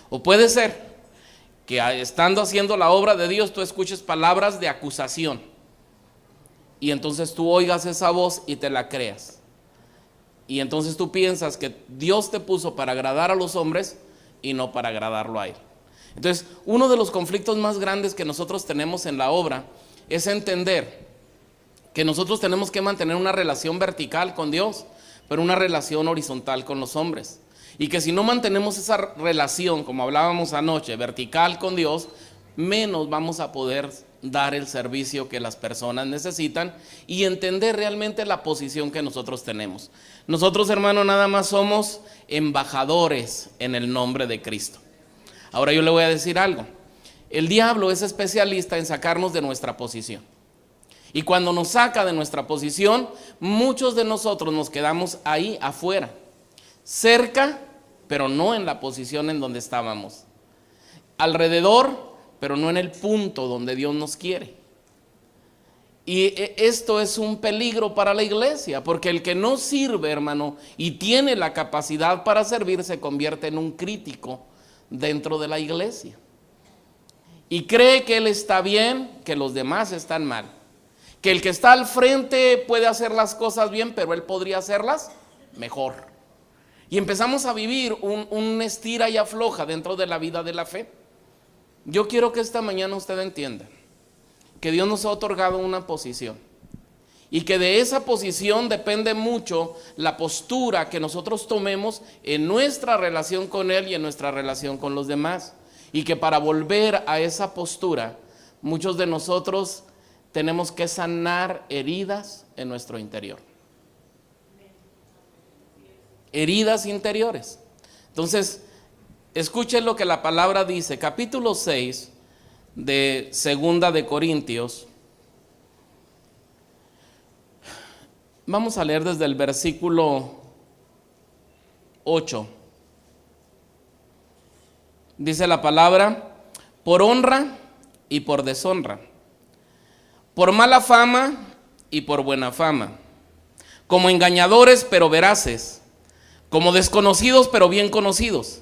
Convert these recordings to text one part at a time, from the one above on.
O puede ser que estando haciendo la obra de Dios tú escuches palabras de acusación y entonces tú oigas esa voz y te la creas. Y entonces tú piensas que Dios te puso para agradar a los hombres y no para agradarlo a Él. Entonces, uno de los conflictos más grandes que nosotros tenemos en la obra es entender que nosotros tenemos que mantener una relación vertical con Dios, pero una relación horizontal con los hombres. Y que si no mantenemos esa relación, como hablábamos anoche, vertical con Dios, menos vamos a poder dar el servicio que las personas necesitan y entender realmente la posición que nosotros tenemos. Nosotros, hermano, nada más somos embajadores en el nombre de Cristo. Ahora yo le voy a decir algo. El diablo es especialista en sacarnos de nuestra posición. Y cuando nos saca de nuestra posición, muchos de nosotros nos quedamos ahí afuera, cerca, pero no en la posición en donde estábamos. Alrededor, pero no en el punto donde Dios nos quiere. Y esto es un peligro para la iglesia, porque el que no sirve, hermano, y tiene la capacidad para servir, se convierte en un crítico dentro de la iglesia. Y cree que él está bien, que los demás están mal. Que el que está al frente puede hacer las cosas bien, pero él podría hacerlas mejor. Y empezamos a vivir un estira y afloja dentro de la vida de la fe. Yo quiero que esta mañana usted entienda que Dios nos ha otorgado una posición y que de esa posición depende mucho la postura que nosotros tomemos en nuestra relación con Él y en nuestra relación con los demás, y que para volver a esa postura muchos de nosotros tenemos que sanar heridas en nuestro interior, heridas interiores. Entonces, escuchen lo que la palabra dice, capítulo 6 de Segunda de Corintios. Vamos a leer desde el versículo 8. Dice la palabra: por honra y por deshonra, por mala fama y por buena fama, como engañadores pero veraces, como desconocidos pero bien conocidos,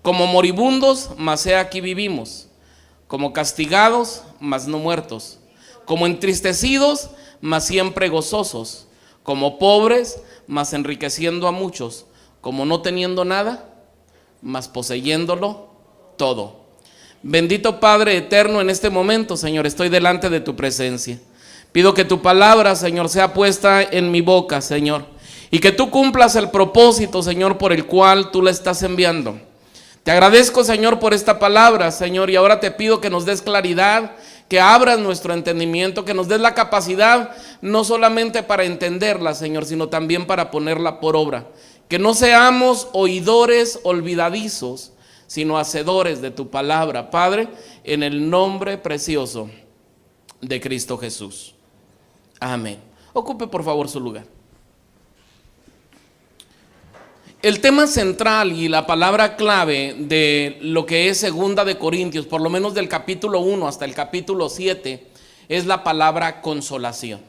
como moribundos, mas he aquí vivimos, como castigados, mas no muertos, como entristecidos, mas siempre gozosos, como pobres, mas enriqueciendo a muchos, como no teniendo nada, mas poseyéndolo todo. Bendito Padre eterno, en este momento, Señor, estoy delante de tu presencia. Pido que tu palabra, Señor, sea puesta en mi boca, Señor, y que tú cumplas el propósito, Señor, por el cual tú la estás enviando. Te agradezco, Señor, por esta palabra, Señor, y ahora te pido que nos des claridad, que abras nuestro entendimiento, que nos des la capacidad no solamente para entenderla, Señor, sino también para ponerla por obra. Que no seamos oidores olvidadizos, sino hacedores de tu palabra, Padre, en el nombre precioso de Cristo Jesús. Amén. Ocupe por favor su lugar. El tema central y la palabra clave de lo que es Segunda de Corintios, por lo menos del capítulo 1 hasta el capítulo 7, es la palabra consolación.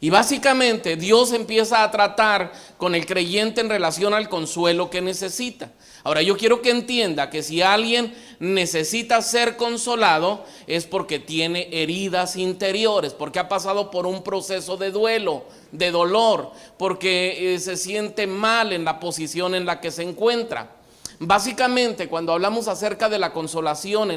Y básicamente Dios empieza a tratar con el creyente en relación al consuelo que necesita. Ahora, yo quiero que entienda que si alguien necesita ser consolado es porque tiene heridas interiores, porque ha pasado por un proceso de duelo, de dolor, porque se siente mal en la posición en la que se encuentra. Básicamente, cuando hablamos acerca de la consolación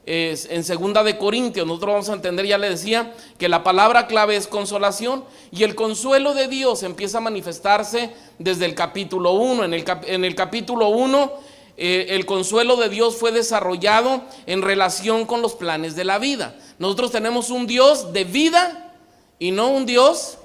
en Segunda de Corintios, nosotros vamos a entender, ya le decía, que la palabra clave es consolación, y el consuelo de Dios empieza a manifestarse desde el capítulo 1. En el capítulo 1, el consuelo de Dios fue desarrollado en relación con los planes de la vida. Nosotros tenemos un Dios de vida y no un Dios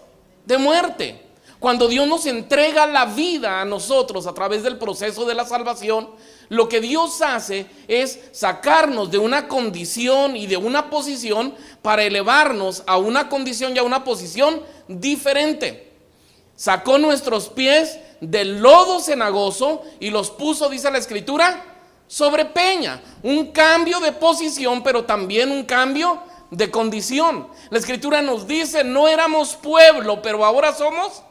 de muerte. Cuando Dios nos entrega la vida a nosotros a través del proceso de la salvación, lo que Dios hace es sacarnos de una condición y de una posición para elevarnos a una condición y a una posición diferente. Sacó nuestros pies del lodo cenagoso y los puso, dice la Escritura, sobre peña. Un cambio de posición, pero también un cambio de condición. La Escritura nos dice: no éramos pueblo, pero ahora somos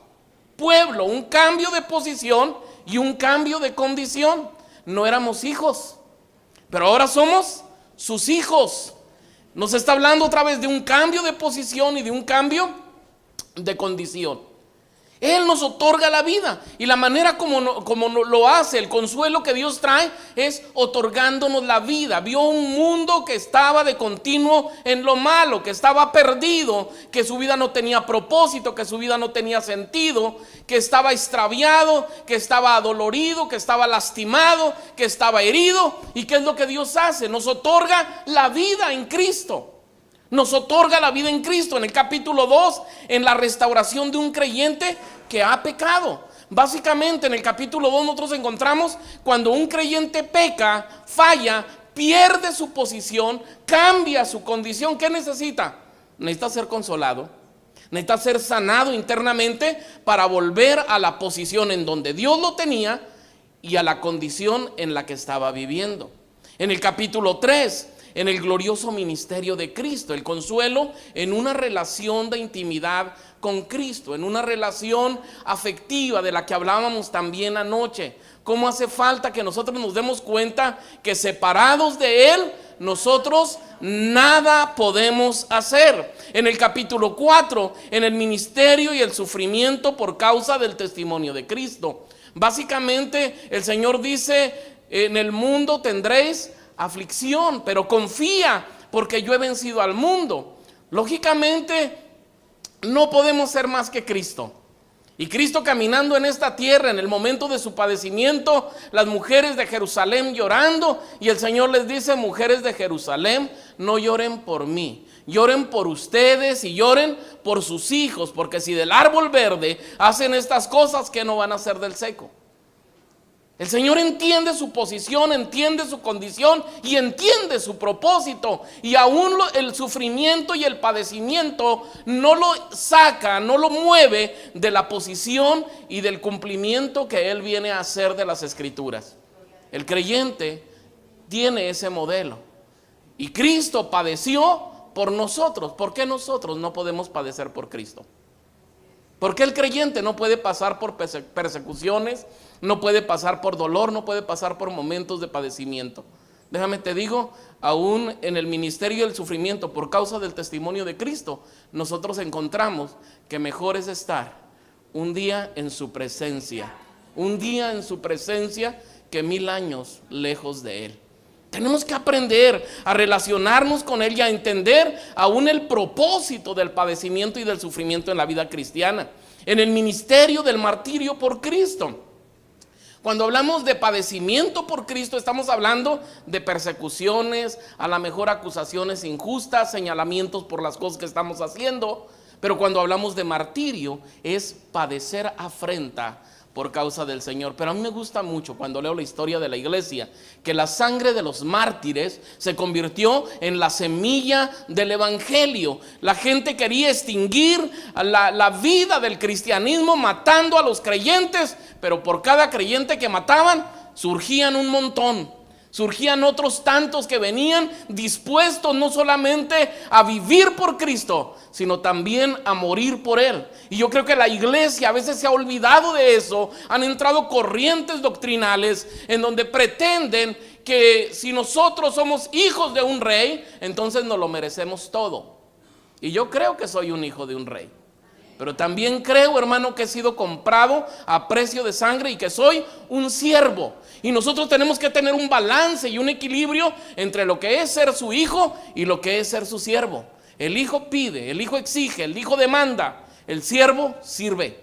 pueblo. Un cambio de posición y un cambio de condición. No éramos hijos, pero ahora somos sus hijos. Nos está hablando otra vez de un cambio de posición y de un cambio de condición. Él nos otorga la vida, y la manera como lo hace, el consuelo que Dios trae, es otorgándonos la vida. Vio un mundo que estaba de continuo en lo malo, que estaba perdido, que su vida no tenía propósito, que su vida no tenía sentido, que estaba extraviado, que estaba adolorido, que estaba lastimado, que estaba herido. ¿Y qué es lo que Dios hace? Nos otorga la vida en Cristo. Nos otorga la vida en Cristo. En el capítulo 2, en la restauración de un creyente que ha pecado. Básicamente en el capítulo 2 nosotros encontramos cuando un creyente peca, falla, pierde su posición, cambia su condición. ¿Qué necesita? Necesita ser consolado, necesita ser sanado internamente para volver a la posición en donde Dios lo tenía y a la condición en la que estaba viviendo. En el capítulo 3, en el glorioso ministerio de Cristo, el consuelo en una relación de intimidad con Cristo, en una relación afectiva de la que hablábamos también anoche. Cómo hace falta que nosotros nos demos cuenta que separados de Él, nosotros nada podemos hacer. En el capítulo 4, en el ministerio y el sufrimiento por causa del testimonio de Cristo. Básicamente el Señor dice: en el mundo tendréis aflicción, pero confía, porque yo he vencido al mundo. Lógicamente no podemos ser más que Cristo. Y Cristo caminando en esta tierra, en el momento de su padecimiento, las mujeres de Jerusalén llorando, y el Señor les dice: mujeres de Jerusalén, no lloren por mí, lloren por ustedes y lloren por sus hijos, porque si del árbol verde hacen estas cosas, ¿qué no van a hacer del seco? El Señor entiende su posición, entiende su condición y entiende su propósito. Y aún el sufrimiento y el padecimiento no lo saca, no lo mueve de la posición y del cumplimiento que Él viene a hacer de las Escrituras. El creyente tiene ese modelo. Y Cristo padeció por nosotros. ¿Por qué nosotros no podemos padecer por Cristo? ¿Por qué el creyente no puede pasar por persecuciones, no puede pasar por dolor, no puede pasar por momentos de padecimiento? Déjame te digo, aún en el ministerio del sufrimiento por causa del testimonio de Cristo, nosotros encontramos que mejor es estar un día en su presencia, un día en su presencia, que 1000 años lejos de Él. Tenemos que aprender a relacionarnos con Él y a entender aún el propósito del padecimiento y del sufrimiento en la vida cristiana, en el ministerio del martirio por Cristo. Cuando hablamos de padecimiento por Cristo, estamos hablando de persecuciones, a lo mejor acusaciones injustas, señalamientos por las cosas que estamos haciendo. Pero cuando hablamos de martirio, es padecer afrenta por causa del Señor. Pero a mí me gusta mucho cuando leo la historia de la iglesia, que la sangre de los mártires se convirtió en la semilla del evangelio. La gente quería extinguir la vida del cristianismo matando a los creyentes, pero por cada creyente que mataban surgían un montón. Surgían otros tantos que venían dispuestos no solamente a vivir por Cristo, sino también a morir por Él. Y yo creo que la iglesia a veces se ha olvidado de eso. Han entrado corrientes doctrinales en donde pretenden que si nosotros somos hijos de un rey, entonces nos lo merecemos todo. Y yo creo que soy un hijo de un rey. Pero también creo, hermano, que he sido comprado a precio de sangre y que soy un siervo. Y nosotros tenemos que tener un balance y un equilibrio entre lo que es ser su hijo y lo que es ser su siervo. El hijo pide, el hijo exige, el hijo demanda, el siervo sirve.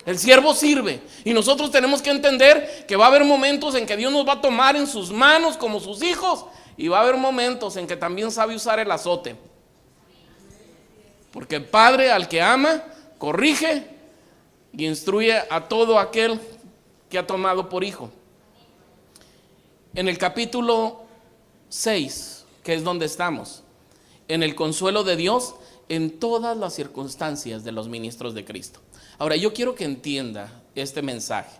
El siervo sirve. Y nosotros tenemos que entender que va a haber momentos en que Dios nos va a tomar en sus manos como sus hijos, y va a haber momentos en que también sabe usar el azote. Porque el padre al que ama corrige y instruye a todo aquel que ha tomado por hijo. En el capítulo 6, que es donde estamos, en el consuelo de Dios en todas las circunstancias de los ministros de Cristo. Ahora, yo quiero que entienda este mensaje,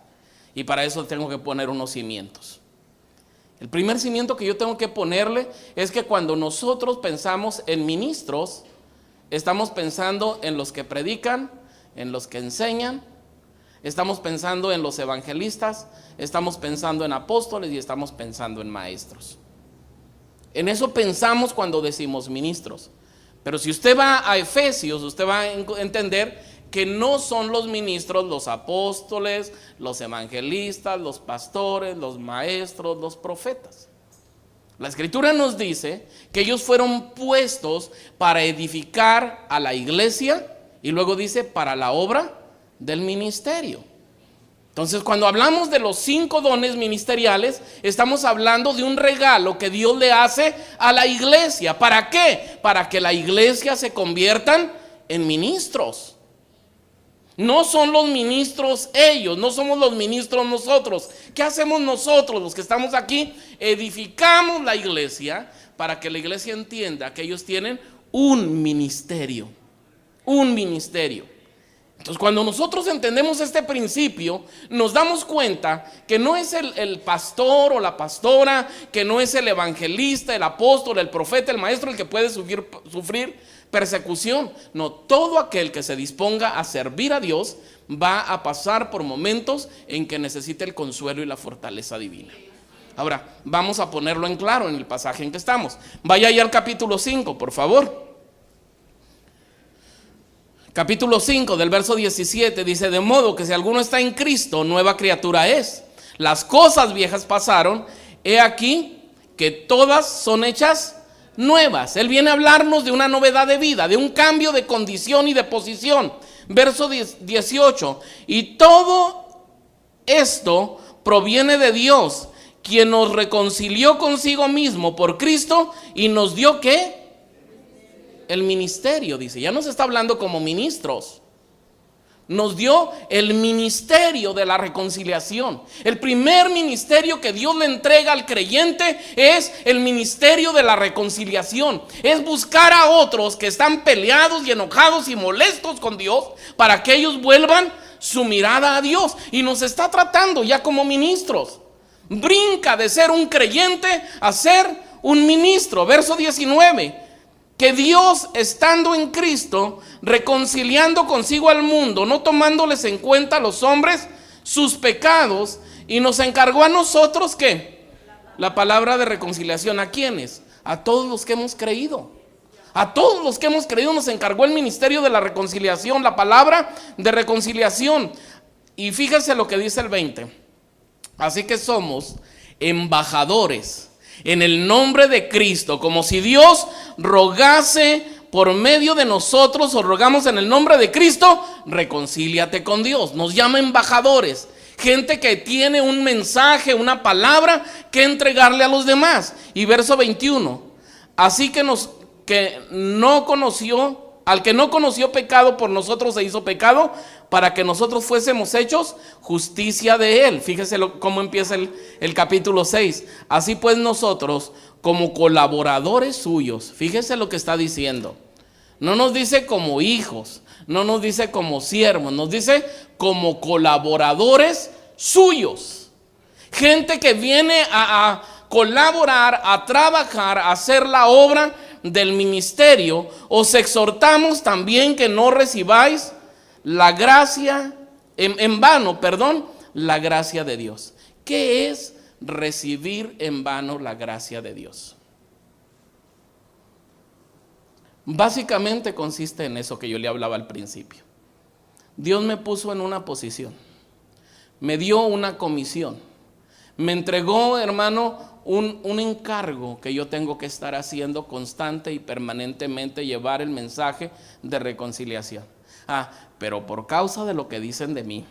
y para eso tengo que poner unos cimientos. El primer cimiento que yo tengo que ponerle es que cuando nosotros pensamos en ministros, estamos pensando en los que predican, en los que enseñan, estamos pensando en los evangelistas, estamos pensando en apóstoles y estamos pensando en maestros. En eso pensamos cuando decimos ministros. Pero si usted va a Efesios, usted va a entender que no son los ministros los apóstoles, los evangelistas, los pastores, los maestros, los profetas. La Escritura nos dice que ellos fueron puestos para edificar a la iglesia y luego dice para la obra del ministerio. Entonces, cuando hablamos de los 5 dones ministeriales, estamos hablando de un regalo que Dios le hace a la iglesia. ¿Para qué? Para que la iglesia se conviertan en ministros. No son los ministros ellos, no somos los ministros nosotros. ¿Qué hacemos nosotros, los que estamos aquí? Edificamos la iglesia para que la iglesia entienda que ellos tienen un ministerio. Un ministerio. Entonces, cuando nosotros entendemos este principio, nos damos cuenta que no es el pastor o la pastora, que no es el evangelista, el apóstol, el profeta, el maestro el que puede sufrir persecución. No, todo aquel que se disponga a servir a Dios va a pasar por momentos en que necesite el consuelo y la fortaleza divina. Ahora, vamos a ponerlo en claro en el pasaje en que estamos. Vaya ahí al capítulo 5, por favor. Capítulo 5 del verso 17 dice: de modo que si alguno está en Cristo, nueva criatura es. Las cosas viejas pasaron, he aquí que todas son hechas nuevas. Él viene a hablarnos de una novedad de vida, de un cambio de condición y de posición. Verso 18: y todo esto proviene de Dios, quien nos reconcilió consigo mismo por Cristo y nos dio ¿qué? El ministerio, dice. Ya nos está hablando como ministros. Nos dio el ministerio de la reconciliación. El primer ministerio que Dios le entrega al creyente es el ministerio de la reconciliación. Es buscar a otros que están peleados y enojados y molestos con Dios para que ellos vuelvan su mirada a Dios. Y nos está tratando ya como ministros. Brinca de ser un creyente a ser un ministro. Verso 19. Que Dios, estando en Cristo, reconciliando consigo al mundo, no tomándoles en cuenta a los hombres sus pecados, y nos encargó a nosotros ¿qué? La palabra de reconciliación. ¿A quiénes? A todos los que hemos creído. A todos los que hemos creído nos encargó el ministerio de la reconciliación, la palabra de reconciliación. Y fíjense lo que dice el 20. Así que somos embajadores en el nombre de Cristo, como si Dios rogase por medio de nosotros, o rogamos en el nombre de Cristo, reconcíliate con Dios. Nos llama embajadores, gente que tiene un mensaje, una palabra que entregarle a los demás. Y verso 21, así que al que no conoció pecado, por nosotros se hizo pecado, para que nosotros fuésemos hechos justicia de él. Fíjese cómo empieza el capítulo 6. Así pues nosotros, como colaboradores suyos, fíjese lo que está diciendo. No nos dice como hijos, no nos dice como siervos, nos dice como colaboradores suyos. Gente que viene a colaborar, a trabajar, a hacer la obra del ministerio. Os exhortamos también que no recibáis la gracia en vano, la gracia de Dios. ¿Qué es recibir en vano la gracia de Dios? Básicamente consiste en eso que yo le hablaba al principio. Dios me puso en una posición, me dio una comisión, me entregó, hermano, un encargo que yo tengo que estar haciendo constante y permanentemente, llevar el mensaje de reconciliación. Pero por causa de lo que dicen de mí,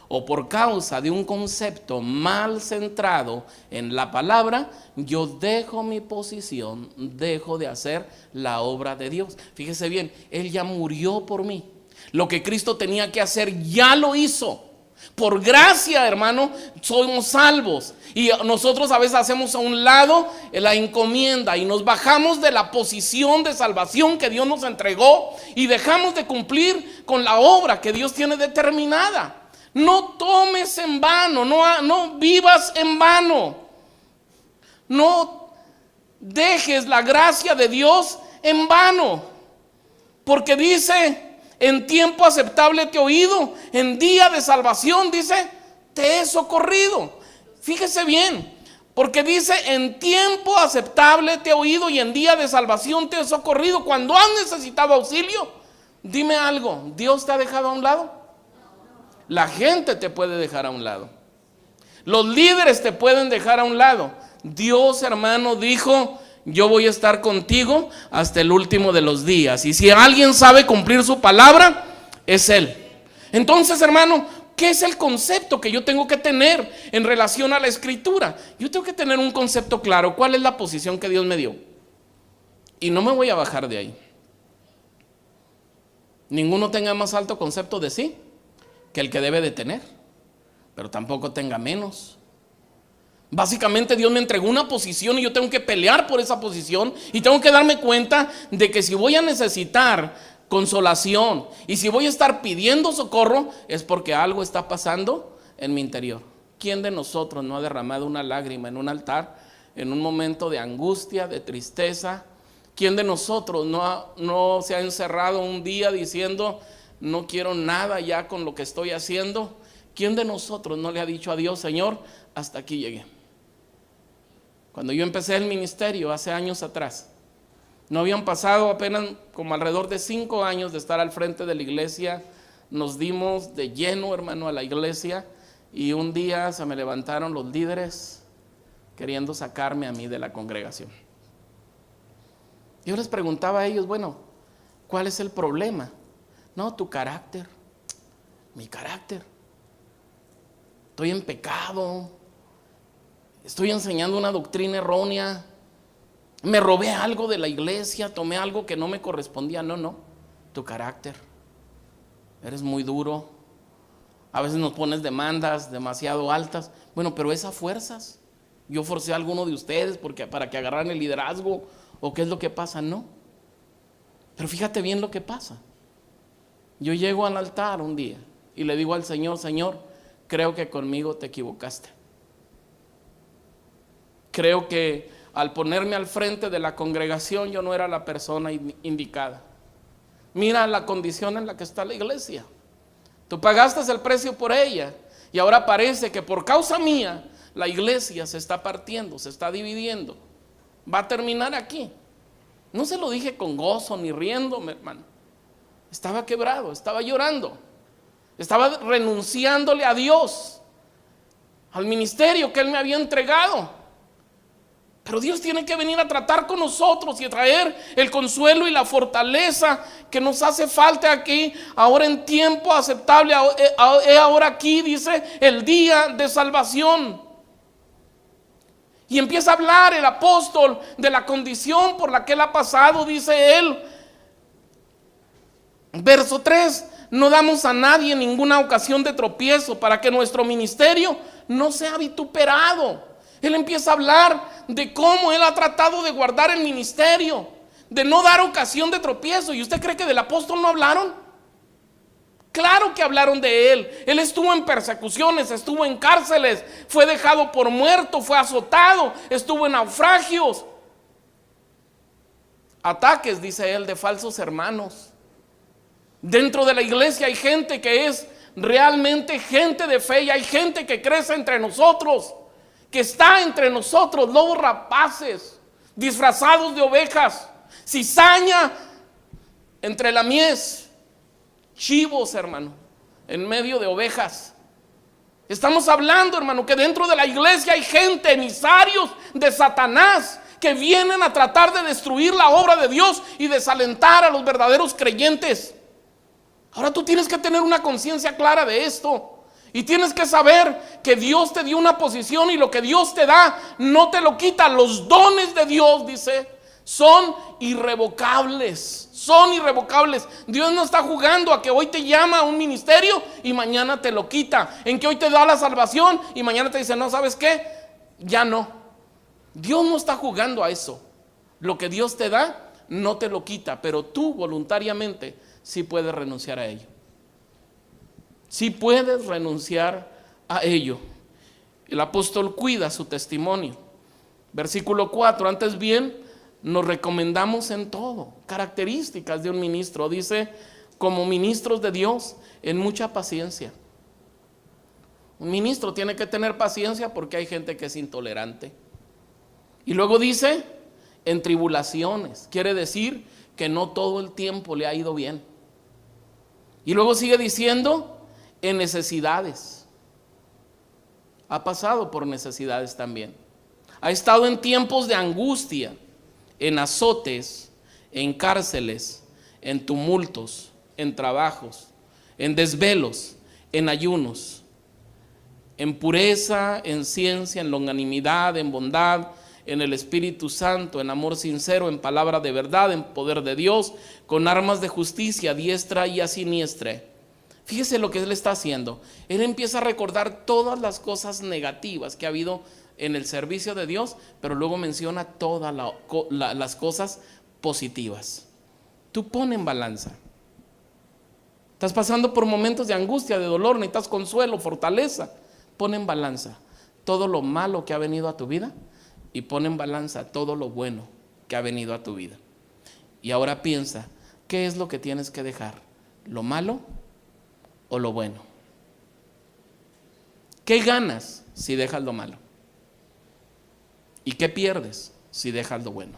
o por causa de un concepto mal centrado en la palabra, yo dejo mi posición, dejo de hacer la obra de Dios. Fíjese bien, Él ya murió por mí. Lo que Cristo tenía que hacer ya lo hizo. Por gracia, hermano, somos salvos. Y nosotros a veces hacemos a un lado la encomienda y nos bajamos de la posición de salvación que Dios nos entregó y dejamos de cumplir con la obra que Dios tiene determinada. No tomes en vano, no vivas en vano. No dejes la gracia de Dios en vano. Porque dice: en tiempo aceptable te he oído, en día de salvación, dice, te he socorrido. Fíjese bien, Porque dice, en tiempo aceptable te he oído y en día de salvación te he socorrido. Cuando has necesitado auxilio, dime algo, ¿Dios te ha dejado a un lado? La gente te puede dejar a un lado. Los líderes te pueden dejar a un lado. Dios, hermano, dijo, yo voy a estar contigo hasta el último de los días. Y si alguien sabe cumplir su palabra, es Él. Entonces, hermano, ¿qué es el concepto que yo tengo que tener en relación a la Escritura? Yo tengo que tener un concepto claro. ¿Cuál es la posición que Dios me dio? Y no me voy a bajar de ahí. Ninguno tenga más alto concepto de sí que el que debe de tener, pero tampoco tenga menos. Básicamente Dios me entregó una posición y yo tengo que pelear por esa posición y tengo que darme cuenta de que si voy a necesitar consolación y si voy a estar pidiendo socorro es porque algo está pasando en mi interior. ¿Quién de nosotros no ha derramado una lágrima en un altar en un momento de angustia, de tristeza? ¿Quién de nosotros no se ha encerrado un día diciendo, no quiero nada ya con lo que estoy haciendo? ¿Quién de nosotros no le ha dicho a Dios, Señor, hasta aquí llegué? Cuando yo empecé el ministerio hace años atrás, no habían pasado apenas como alrededor de 5 años de estar al frente de la iglesia. Nos dimos de lleno, hermano, a la iglesia, y un día se me levantaron los líderes queriendo sacarme a mí de la congregación. Yo les preguntaba a ellos, bueno, ¿cuál es el problema? No, tu carácter, mi carácter. Estoy en pecado, estoy enseñando una doctrina errónea, me robé algo de la iglesia, tomé algo que no me correspondía. No, tu carácter, eres muy duro, a veces nos pones demandas demasiado altas. Bueno, pero esas fuerzas, yo forcé a alguno de ustedes para que agarraran el liderazgo, o qué es lo que pasa. No, pero fíjate bien lo que pasa. Yo llego al altar un día y le digo al Señor, Señor, creo que conmigo te equivocaste. Creo que al ponerme al frente de la congregación yo no era la persona indicada. Mira la condición en la que está la iglesia. Tú pagaste el precio por ella y ahora parece que por causa mía la iglesia se está partiendo, se está dividiendo. Va a terminar aquí. No se lo dije con gozo ni riéndome, hermano. Estaba quebrado, estaba llorando, estaba renunciándole a Dios, al ministerio que Él me había entregado. Pero Dios tiene que venir a tratar con nosotros y a traer el consuelo y la fortaleza que nos hace falta aquí, ahora en tiempo aceptable. Ahora aquí dice el día de salvación. Y empieza a hablar el apóstol de la condición por la que él ha pasado. Dice él, verso 3, no damos a nadie ninguna ocasión de tropiezo para que nuestro ministerio no sea vituperado. Él empieza a hablar de cómo él ha tratado de guardar el ministerio, de no dar ocasión de tropiezo. ¿Y usted cree que del apóstol no hablaron? Claro que hablaron de él. Él estuvo en persecuciones, estuvo en cárceles, fue dejado por muerto, fue azotado, estuvo en naufragios, ataques, dice él, de falsos hermanos. Dentro de la iglesia hay gente que es realmente gente de fe, y hay gente que crece entre nosotros, que está entre nosotros, lobos rapaces, disfrazados de ovejas, cizaña entre la mies, chivos, hermano, en medio de ovejas. Estamos hablando, hermano, que dentro de la iglesia hay gente, emisarios de Satanás, que vienen a tratar de destruir la obra de Dios y desalentar a los verdaderos creyentes. Ahora tú tienes que tener una conciencia clara de esto. Y tienes que saber que Dios te dio una posición, y lo que Dios te da no te lo quita. Los dones de Dios, dice, son irrevocables. Son irrevocables. Dios no está jugando a que hoy te llama a un ministerio y mañana te lo quita. En que hoy te da la salvación y mañana te dice, no, ¿sabes qué? Ya no. Dios no está jugando a eso. Lo que Dios te da no te lo quita, pero tú voluntariamente sí puedes renunciar a ello. Sí puedes renunciar a ello. El apóstol cuida su testimonio. Versículo 4, antes bien nos recomendamos en todo. Características de un ministro, dice, como ministros de Dios, en mucha paciencia. Un ministro tiene que tener paciencia porque hay gente que es intolerante. Y luego dice, en tribulaciones. Quiere decir que no todo el tiempo le ha ido bien. Y luego sigue diciendo, en necesidades. Ha pasado por necesidades también. Ha estado en tiempos de angustia, en azotes, en cárceles, en tumultos, en trabajos, en desvelos, en ayunos, en pureza, en ciencia, en longanimidad, en bondad, en el Espíritu Santo, en amor sincero, en palabra de verdad, en poder de Dios, con armas de justicia, a diestra y a siniestra. Fíjese lo que él está haciendo. Él empieza a recordar todas las cosas negativas que ha habido en el servicio de Dios, pero luego menciona todas las cosas positivas. Tú pon en balanza. Estás pasando por momentos de angustia, de dolor, necesitas consuelo, fortaleza. Pon en balanza todo lo malo que ha venido a tu vida y pon en balanza todo lo bueno que ha venido a tu vida. Y ahora piensa, ¿qué es lo que tienes que dejar? ¿Lo malo o lo bueno? ¿Qué ganas si dejas lo malo? ¿Y qué pierdes si dejas lo bueno?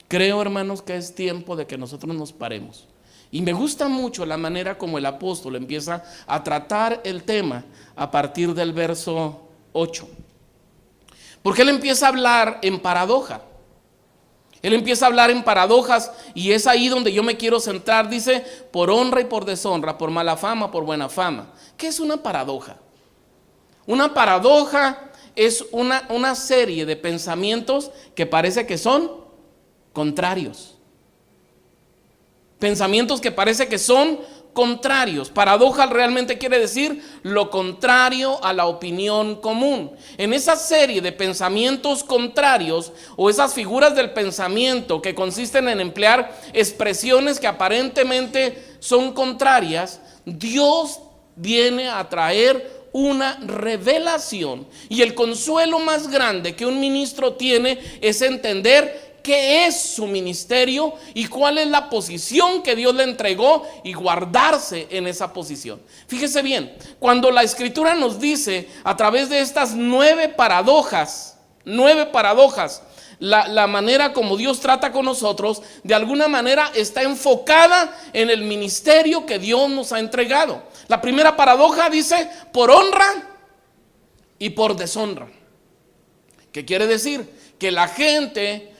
Creo, hermanos, que es tiempo de que nosotros nos paremos. Y me gusta mucho la manera como el apóstol empieza a tratar el tema a partir del verso 8. Porque él empieza a hablar en paradoja. Él empieza a hablar en paradojas y es ahí donde yo me quiero centrar. Dice, por honra y por deshonra, por mala fama, por buena fama. ¿Qué es una paradoja? Una paradoja es una serie de pensamientos que parece que son contrarios. Pensamientos que parece que son contrarios. Paradoja realmente quiere decir lo contrario a la opinión común. En esa serie de pensamientos contrarios o esas figuras del pensamiento que consisten en emplear expresiones que aparentemente son contrarias, Dios viene a traer una revelación. Y el consuelo más grande que un ministro tiene es entender qué es su ministerio y cuál es la posición que Dios le entregó y guardarse en esa posición. Fíjese bien, cuando la Escritura nos dice a través de estas 9 paradojas, la manera como Dios trata con nosotros, de alguna manera está enfocada en el ministerio que Dios nos ha entregado. La primera paradoja dice por honra y por deshonra. ¿Qué quiere decir? Que la gente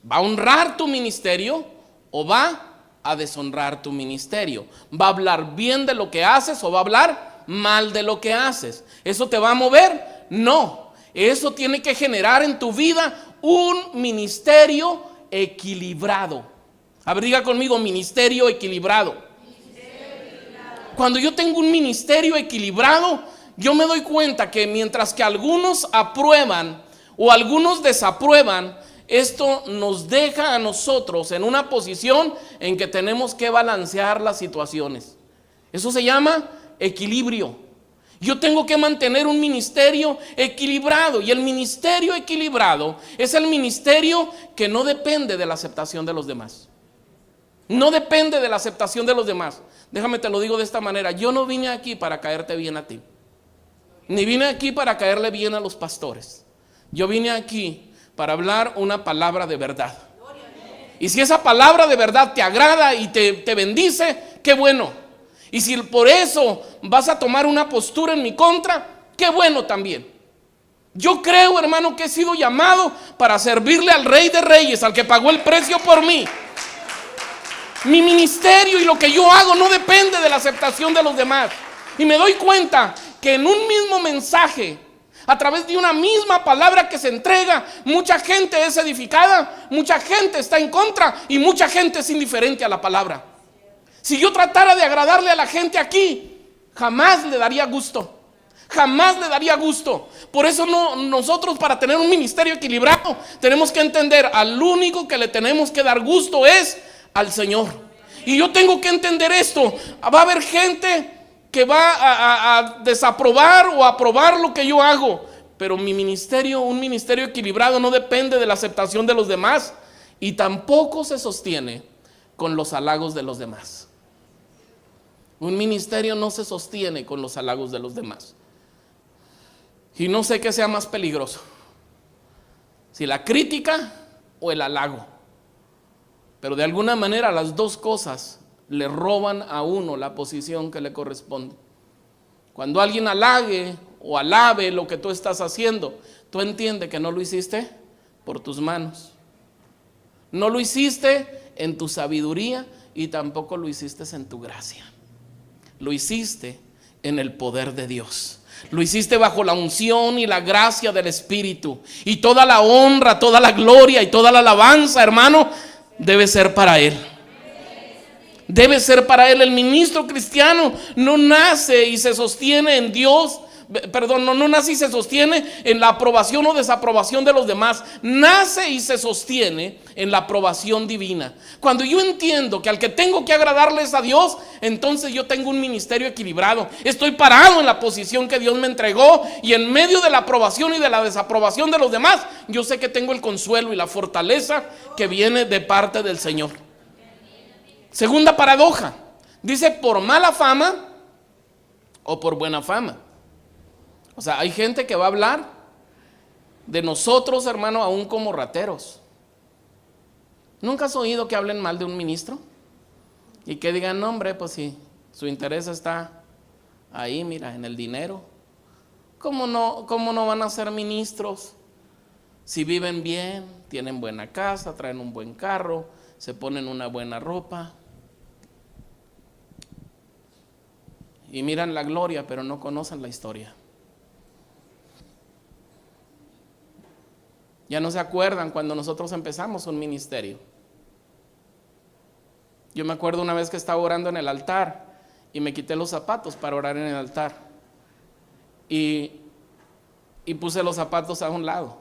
¿va a honrar tu ministerio o va a deshonrar tu ministerio? ¿Va a hablar bien de lo que haces o va a hablar mal de lo que haces? ¿Eso te va a mover? No. Eso tiene que generar en tu vida un ministerio equilibrado. A ver, diga conmigo, ministerio equilibrado. Cuando yo tengo un ministerio equilibrado, yo me doy cuenta que mientras que algunos aprueban o algunos desaprueban, esto nos deja a nosotros en una posición en que tenemos que balancear las situaciones. Eso se llama equilibrio. Yo tengo que mantener un ministerio equilibrado. Y el ministerio equilibrado es el ministerio que no depende de la aceptación de los demás. No depende de la aceptación de los demás. Déjame te lo digo de esta manera. Yo no vine aquí para caerte bien a ti. Ni vine aquí para caerle bien a los pastores. Yo vine aquí para hablar una palabra de verdad. Y si esa palabra de verdad te agrada y te bendice, qué bueno. Y si por eso vas a tomar una postura en mi contra, qué bueno también. Yo creo, hermano, que he sido llamado para servirle al Rey de Reyes, al que pagó el precio por mí. Mi ministerio y lo que yo hago no depende de la aceptación de los demás. Y me doy cuenta que en un mismo mensaje, a través de una misma palabra que se entrega, mucha gente es edificada, mucha gente está en contra y mucha gente es indiferente a la palabra. Si yo tratara de agradarle a la gente aquí, jamás le daría gusto. Jamás le daría gusto. Por eso nosotros, para tener un ministerio equilibrado, tenemos que entender al único que le tenemos que dar gusto es al Señor. Y yo tengo que entender esto. Va a haber gente que va a desaprobar o aprobar lo que yo hago, pero mi ministerio, un ministerio equilibrado, no depende de la aceptación de los demás y tampoco se sostiene con los halagos de los demás. Un ministerio no se sostiene con los halagos de los demás. Y no sé qué sea más peligroso: Si la crítica o el halago. Pero de alguna manera las dos cosas le roban a uno la posición que le corresponde. Cuando alguien halague o alabe lo que tú estás haciendo, tú entiendes que no lo hiciste por tus manos. No lo hiciste en tu sabiduría y tampoco lo hiciste en tu gracia. Lo hiciste en el poder de Dios. Lo hiciste bajo la unción y la gracia del Espíritu. Y toda la honra, toda la gloria y toda la alabanza, hermano, debe ser para Él. Debe ser para Él. El ministro cristiano no nace y se sostiene en Dios. No nace y se sostiene en la aprobación o desaprobación de los demás. Nace y se sostiene en la aprobación divina. Cuando yo entiendo que al que tengo que agradarles a Dios, entonces yo tengo un ministerio equilibrado. Estoy parado en la posición que Dios me entregó, y en medio de la aprobación y de la desaprobación de los demás, yo sé que tengo el consuelo y la fortaleza que viene de parte del Señor. Segunda paradoja. Dice por mala fama o por buena fama. O sea, hay gente que va a hablar de nosotros, hermano, aún como rateros. ¿Nunca has oído que hablen mal de un ministro? Y que digan, no, hombre, pues sí, su interés está ahí, mira, en el dinero. ¿Cómo no van a ser ministros si viven bien, tienen buena casa, traen un buen carro, se ponen una buena ropa? Y miran la gloria, pero no conocen la historia. Ya no se acuerdan cuando nosotros empezamos un ministerio. Yo me acuerdo una vez que estaba orando en el altar y me quité los zapatos para orar en el altar. Y puse los zapatos a un lado.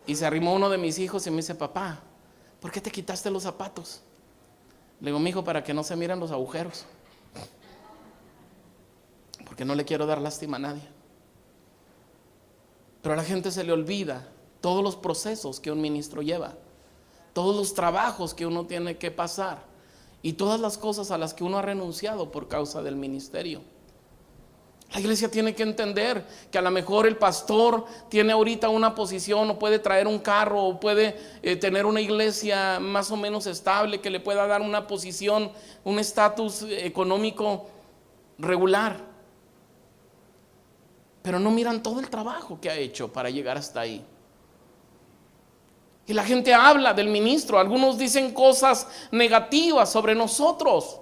Y se arrimó uno de mis hijos y me dice, papá, ¿por qué te quitaste los zapatos? Le digo, mijo, para que no se miren los agujeros. Porque no le quiero dar lástima a nadie. Pero a la gente se le olvida todos los procesos que un ministro lleva, todos los trabajos que uno tiene que pasar y todas las cosas a las que uno ha renunciado por causa del ministerio. La iglesia tiene que entender que a lo mejor el pastor tiene ahorita una posición, o puede traer un carro, o puede tener una iglesia más o menos estable que le pueda dar una posición, un estatus económico regular. Pero no miran todo el trabajo que ha hecho para llegar hasta ahí. Y la gente habla del ministro. Algunos dicen cosas negativas sobre nosotros.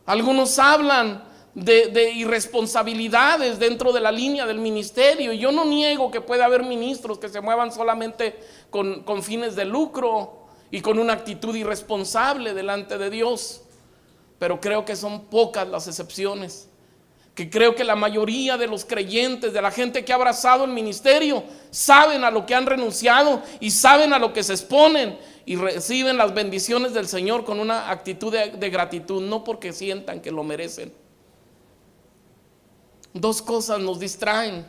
Algunos hablan de irresponsabilidades dentro de la línea del ministerio. Y yo no niego que pueda haber ministros que se muevan solamente con fines de lucro y con una actitud irresponsable delante de Dios. Pero creo que son pocas las excepciones. Que creo que la mayoría de los creyentes, de la gente que ha abrazado el ministerio, saben a lo que han renunciado y saben a lo que se exponen, y reciben las bendiciones del Señor con una actitud de gratitud, no porque sientan que lo merecen. Dos cosas nos distraen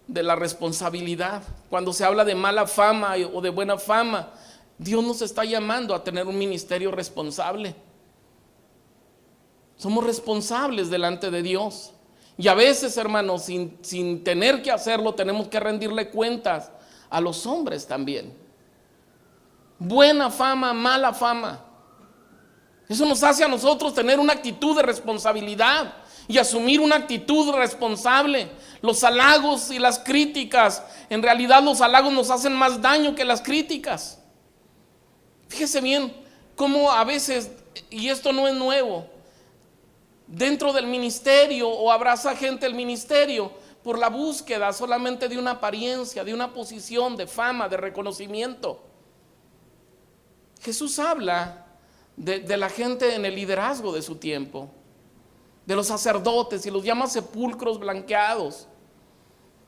de la responsabilidad. Cuando se habla de mala fama o de buena fama, Dios nos está llamando a tener un ministerio responsable. Somos responsables delante de Dios. Y a veces, hermanos, sin tener que hacerlo, tenemos que rendirle cuentas a los hombres también. Buena fama, mala fama. Eso nos hace a nosotros tener una actitud de responsabilidad y asumir una actitud responsable. Los halagos y las críticas, en realidad los halagos nos hacen más daño que las críticas. Fíjese bien cómo a veces, y esto no es nuevo, dentro del ministerio o abraza gente el ministerio por la búsqueda solamente de una apariencia, de una posición, de fama, de reconocimiento. Jesús habla de la gente en el liderazgo de su tiempo, de los sacerdotes, y los llama sepulcros blanqueados.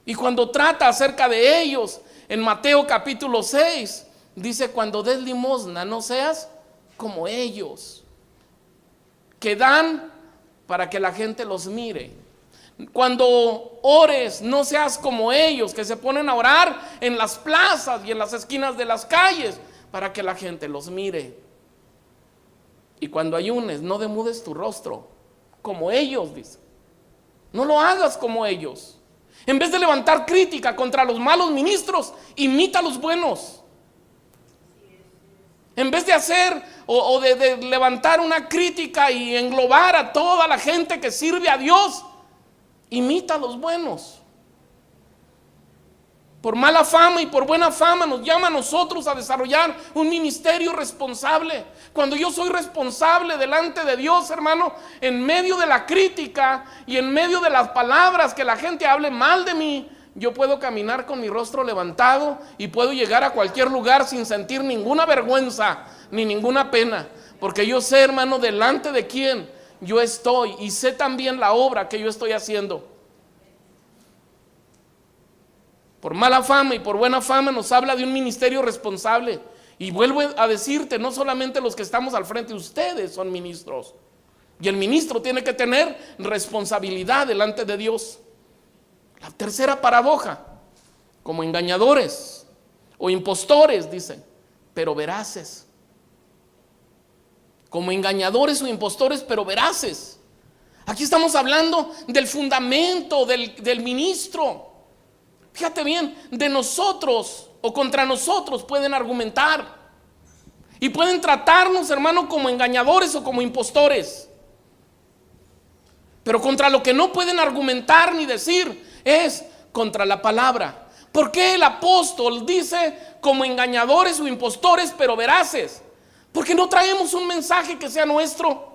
Y cuando trata acerca de ellos, en Mateo capítulo 6, dice, cuando des limosna no seas como ellos, que dan para que la gente los mire. Cuando ores, no seas como ellos, que se ponen a orar en las plazas y en las esquinas de las calles para que la gente los mire. Y cuando ayunes, no demudes tu rostro como ellos, dice. No lo hagas como ellos. En vez de levantar crítica contra los malos ministros, imita a los buenos. En vez de hacer o de levantar una crítica y englobar a toda la gente que sirve a Dios, imita a los buenos. Por mala fama y por buena fama nos llama a nosotros a desarrollar un ministerio responsable. Cuando yo soy responsable delante de Dios, hermano, en medio de la crítica y en medio de las palabras que la gente hable mal de mí, yo puedo caminar con mi rostro levantado y puedo llegar a cualquier lugar sin sentir ninguna vergüenza ni ninguna pena. Porque yo sé, hermano, delante de quién yo estoy y sé también la obra que yo estoy haciendo. Por mala fama y por buena fama nos habla de un ministerio responsable. Y vuelvo a decirte, no solamente los que estamos al frente, ustedes son ministros. Y el ministro tiene que tener responsabilidad delante de Dios. La tercera paradoja, como engañadores o impostores, dicen, pero veraces. Como engañadores o impostores, pero veraces. Aquí estamos hablando del fundamento del ministro. Fíjate bien, de nosotros o contra nosotros pueden argumentar y pueden tratarnos, hermano, como engañadores o como impostores. Pero contra lo que no pueden argumentar ni decir es contra la palabra. ¿Por qué el apóstol dice como engañadores o impostores pero veraces? Porque no traemos un mensaje que sea nuestro.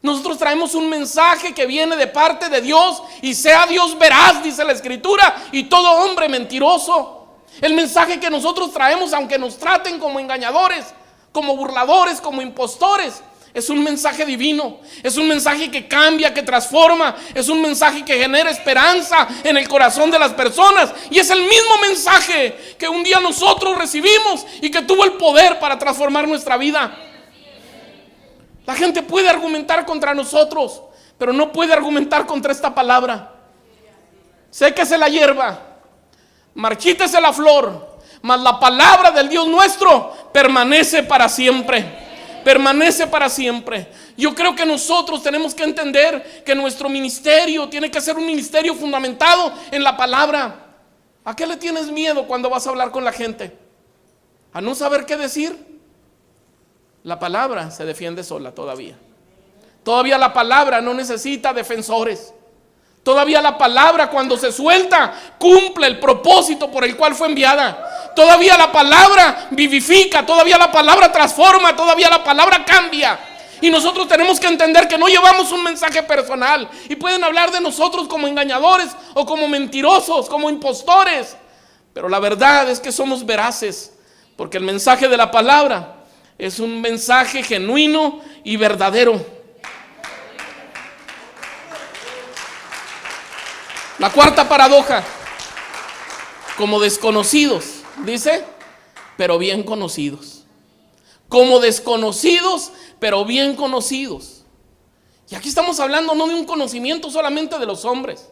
Nosotros traemos un mensaje que viene de parte de Dios y sea Dios veraz, dice la Escritura, y todo hombre mentiroso. El mensaje que nosotros traemos, aunque nos traten como engañadores, como burladores, como impostores, es un mensaje divino, es un mensaje que cambia, que transforma, es un mensaje que genera esperanza en el corazón de las personas, y es el mismo mensaje que un día nosotros recibimos y que tuvo el poder para transformar nuestra vida. La gente puede argumentar contra nosotros, pero no puede argumentar contra esta palabra. Séquese la hierba, marchítese la flor, mas la palabra del Dios nuestro permanece para siempre. Permanece para siempre. Yo creo que nosotros tenemos que entender que nuestro ministerio tiene que ser un ministerio fundamentado en la palabra. ¿A qué le tienes miedo cuando vas a hablar con la gente? ¿A no saber qué decir? La palabra se defiende sola todavía. Todavía la palabra no necesita defensores. Todavía la palabra, cuando se suelta, cumple el propósito por el cual fue enviada. Todavía la palabra vivifica, todavía la palabra transforma, todavía la palabra cambia. Y nosotros tenemos que entender que no llevamos un mensaje personal. Y pueden hablar de nosotros como engañadores o como mentirosos, como impostores. Pero la verdad es que somos veraces, porque el mensaje de la palabra es un mensaje genuino y verdadero. La cuarta paradoja, como desconocidos, dice, pero bien conocidos. Como desconocidos, pero bien conocidos. Y aquí estamos hablando no de un conocimiento solamente de los hombres.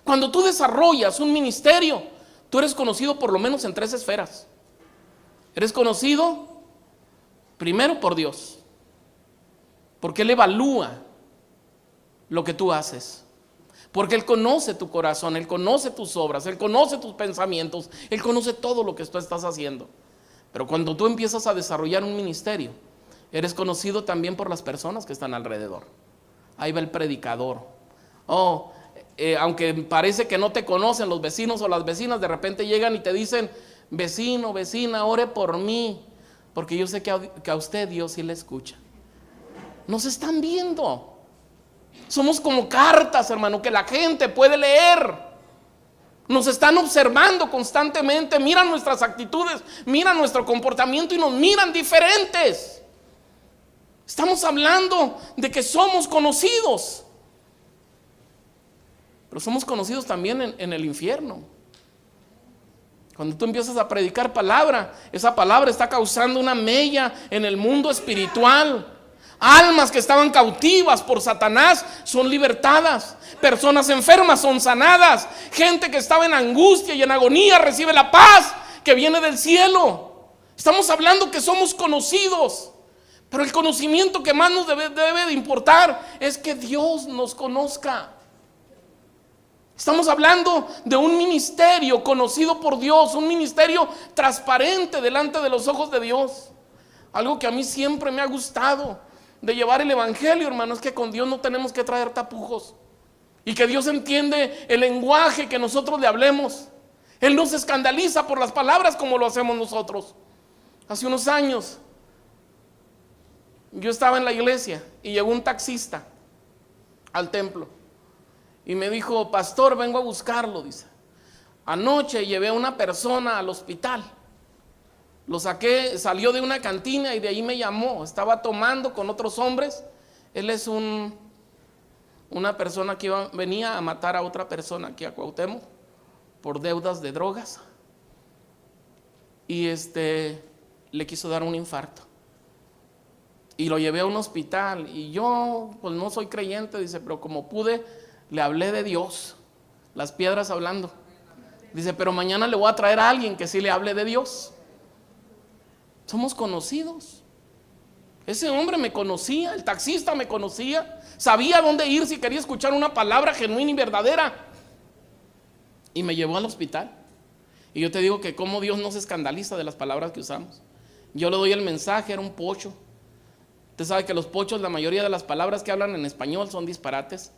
Cuando tú desarrollas un ministerio, tú eres conocido por lo menos en 3 esferas. Eres conocido primero por Dios, porque Él evalúa lo que tú haces. Porque Él conoce tu corazón, Él conoce tus obras, Él conoce tus pensamientos, Él conoce todo lo que tú estás haciendo. Pero cuando tú empiezas a desarrollar un ministerio, eres conocido también por las personas que están alrededor. Ahí va el predicador. Aunque parece que no te conocen los vecinos o las vecinas, de repente llegan y te dicen: vecino, vecina, ore por mí, porque yo sé que a usted Dios sí le escucha. Nos están viendo. Somos como cartas, hermano, que la gente puede leer. Nos están observando constantemente, miran nuestras actitudes, miran nuestro comportamiento y nos miran diferentes. Estamos hablando de que somos conocidos, pero somos conocidos también en el infierno. Cuando tú empiezas a predicar palabra, esa palabra está causando una mella en el mundo espiritual. Almas que estaban cautivas por Satanás son libertadas. Personas enfermas son sanadas. Gente que estaba en angustia y en agonía recibe la paz que viene del cielo. Estamos hablando que somos conocidos. Pero el conocimiento que más nos debe de importar es que Dios nos conozca. Estamos hablando de un ministerio conocido por Dios, un ministerio transparente delante de los ojos de Dios. Algo que a mí siempre me ha gustado de llevar el evangelio, hermano, es que con Dios no tenemos que traer tapujos. Y que Dios entiende el lenguaje que nosotros le hablemos. Él no se escandaliza por las palabras como lo hacemos nosotros. Hace unos años yo estaba en la iglesia y llegó un taxista al templo y me dijo: pastor, vengo a buscarlo, dice. Anoche llevé a una persona al hospital. Lo saqué, salió de una cantina y de ahí me llamó. Estaba tomando con otros hombres. Él es una persona que venía a matar a otra persona aquí a Cuauhtémoc por deudas de drogas. Y le quiso dar un infarto. Y lo llevé a un hospital. Y yo, pues no soy creyente, dice, pero como pude, le hablé de Dios. Las piedras hablando. Dice, pero mañana le voy a traer a alguien que sí le hable de Dios. Somos conocidos. Ese hombre me conocía, el taxista me conocía, sabía dónde ir si quería escuchar una palabra genuina y verdadera. Y me llevó al hospital. Y yo te digo que cómo Dios no se escandaliza de las palabras que usamos. Yo le doy el mensaje, era un pocho. Usted sabe que los pochos, la mayoría de las palabras que hablan en español son disparates.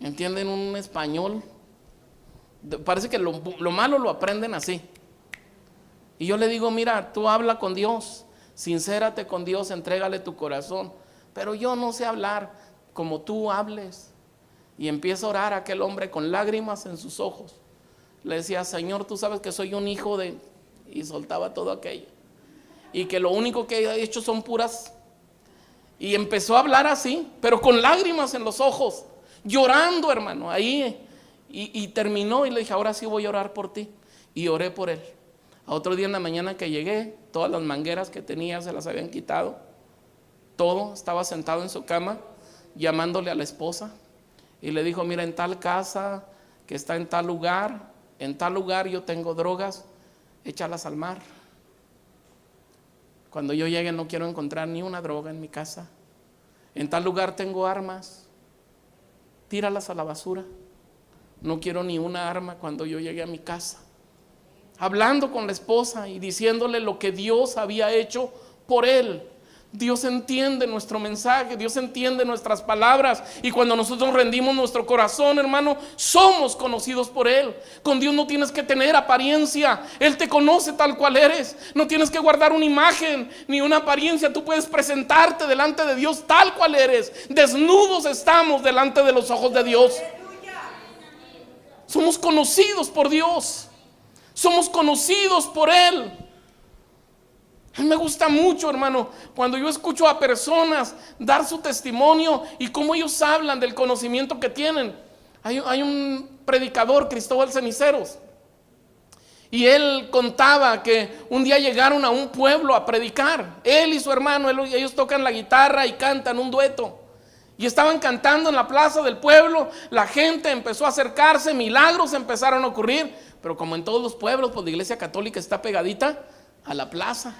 ¿Entienden? Un español, parece que lo malo lo aprenden así. Y yo le digo, mira, tú habla con Dios, sincérate con Dios, entrégale tu corazón. Pero yo no sé hablar como tú hables. Y empieza a orar a aquel hombre con lágrimas en sus ojos. Le decía, Señor, tú sabes que soy un hijo de... Y soltaba todo aquello. Y que lo único que he hecho son puras... Y empezó a hablar así, pero con lágrimas en los ojos, llorando, hermano, ahí. Y terminó y le dije, ahora sí voy a orar por ti. Y oré por él. A otro día en la mañana que llegué, todas las mangueras que tenía se las habían quitado. Todo, estaba sentado en su cama, llamándole a la esposa. Y le dijo, mira, en tal casa que está en tal lugar yo tengo drogas, échalas al mar. Cuando yo llegue no quiero encontrar ni una droga en mi casa. En tal lugar tengo armas, tíralas a la basura. No quiero ni una arma cuando yo llegue a mi casa. Hablando con la esposa y diciéndole lo que Dios había hecho por él. Dios entiende nuestro mensaje, Dios entiende nuestras palabras. Y cuando nosotros rendimos nuestro corazón, hermano, somos conocidos por Él. Con Dios no tienes que tener apariencia, Él te conoce tal cual eres. No tienes que guardar una imagen ni una apariencia. Tú puedes presentarte delante de Dios tal cual eres. Desnudos estamos delante de los ojos de Dios. Somos conocidos por Dios. Somos conocidos por Él. A mí me gusta mucho, hermano, cuando yo escucho a personas dar su testimonio y cómo ellos hablan del conocimiento que tienen. Hay un predicador, Cristóbal Ceniceros, y él contaba que un día llegaron a un pueblo a predicar. Él y su hermano, ellos tocan la guitarra y cantan un dueto. Y estaban cantando en la plaza del pueblo, la gente empezó a acercarse, milagros empezaron a ocurrir. Pero como en todos los pueblos, pues la iglesia católica está pegadita a la plaza.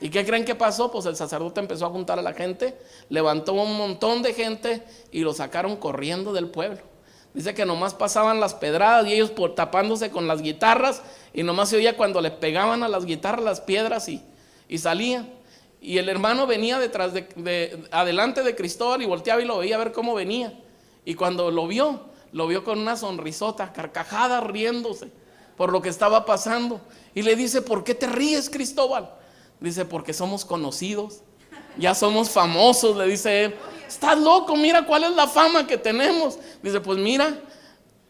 ¿Y qué creen que pasó? Pues el sacerdote empezó a juntar a la gente, levantó un montón de gente y lo sacaron corriendo del pueblo. Dice que nomás pasaban las pedradas y ellos tapándose con las guitarras, y nomás se oía cuando le pegaban a las guitarras las piedras y salían. Y el hermano venía detrás adelante de Cristóbal y volteaba y lo veía a ver cómo venía. Y cuando lo vio con una sonrisota, carcajada, riéndose por lo que estaba pasando. Y le dice, ¿por qué te ríes, Cristóbal? Dice, porque somos conocidos, ya somos famosos, le dice él. Estás loco, mira cuál es la fama que tenemos. Dice, pues mira,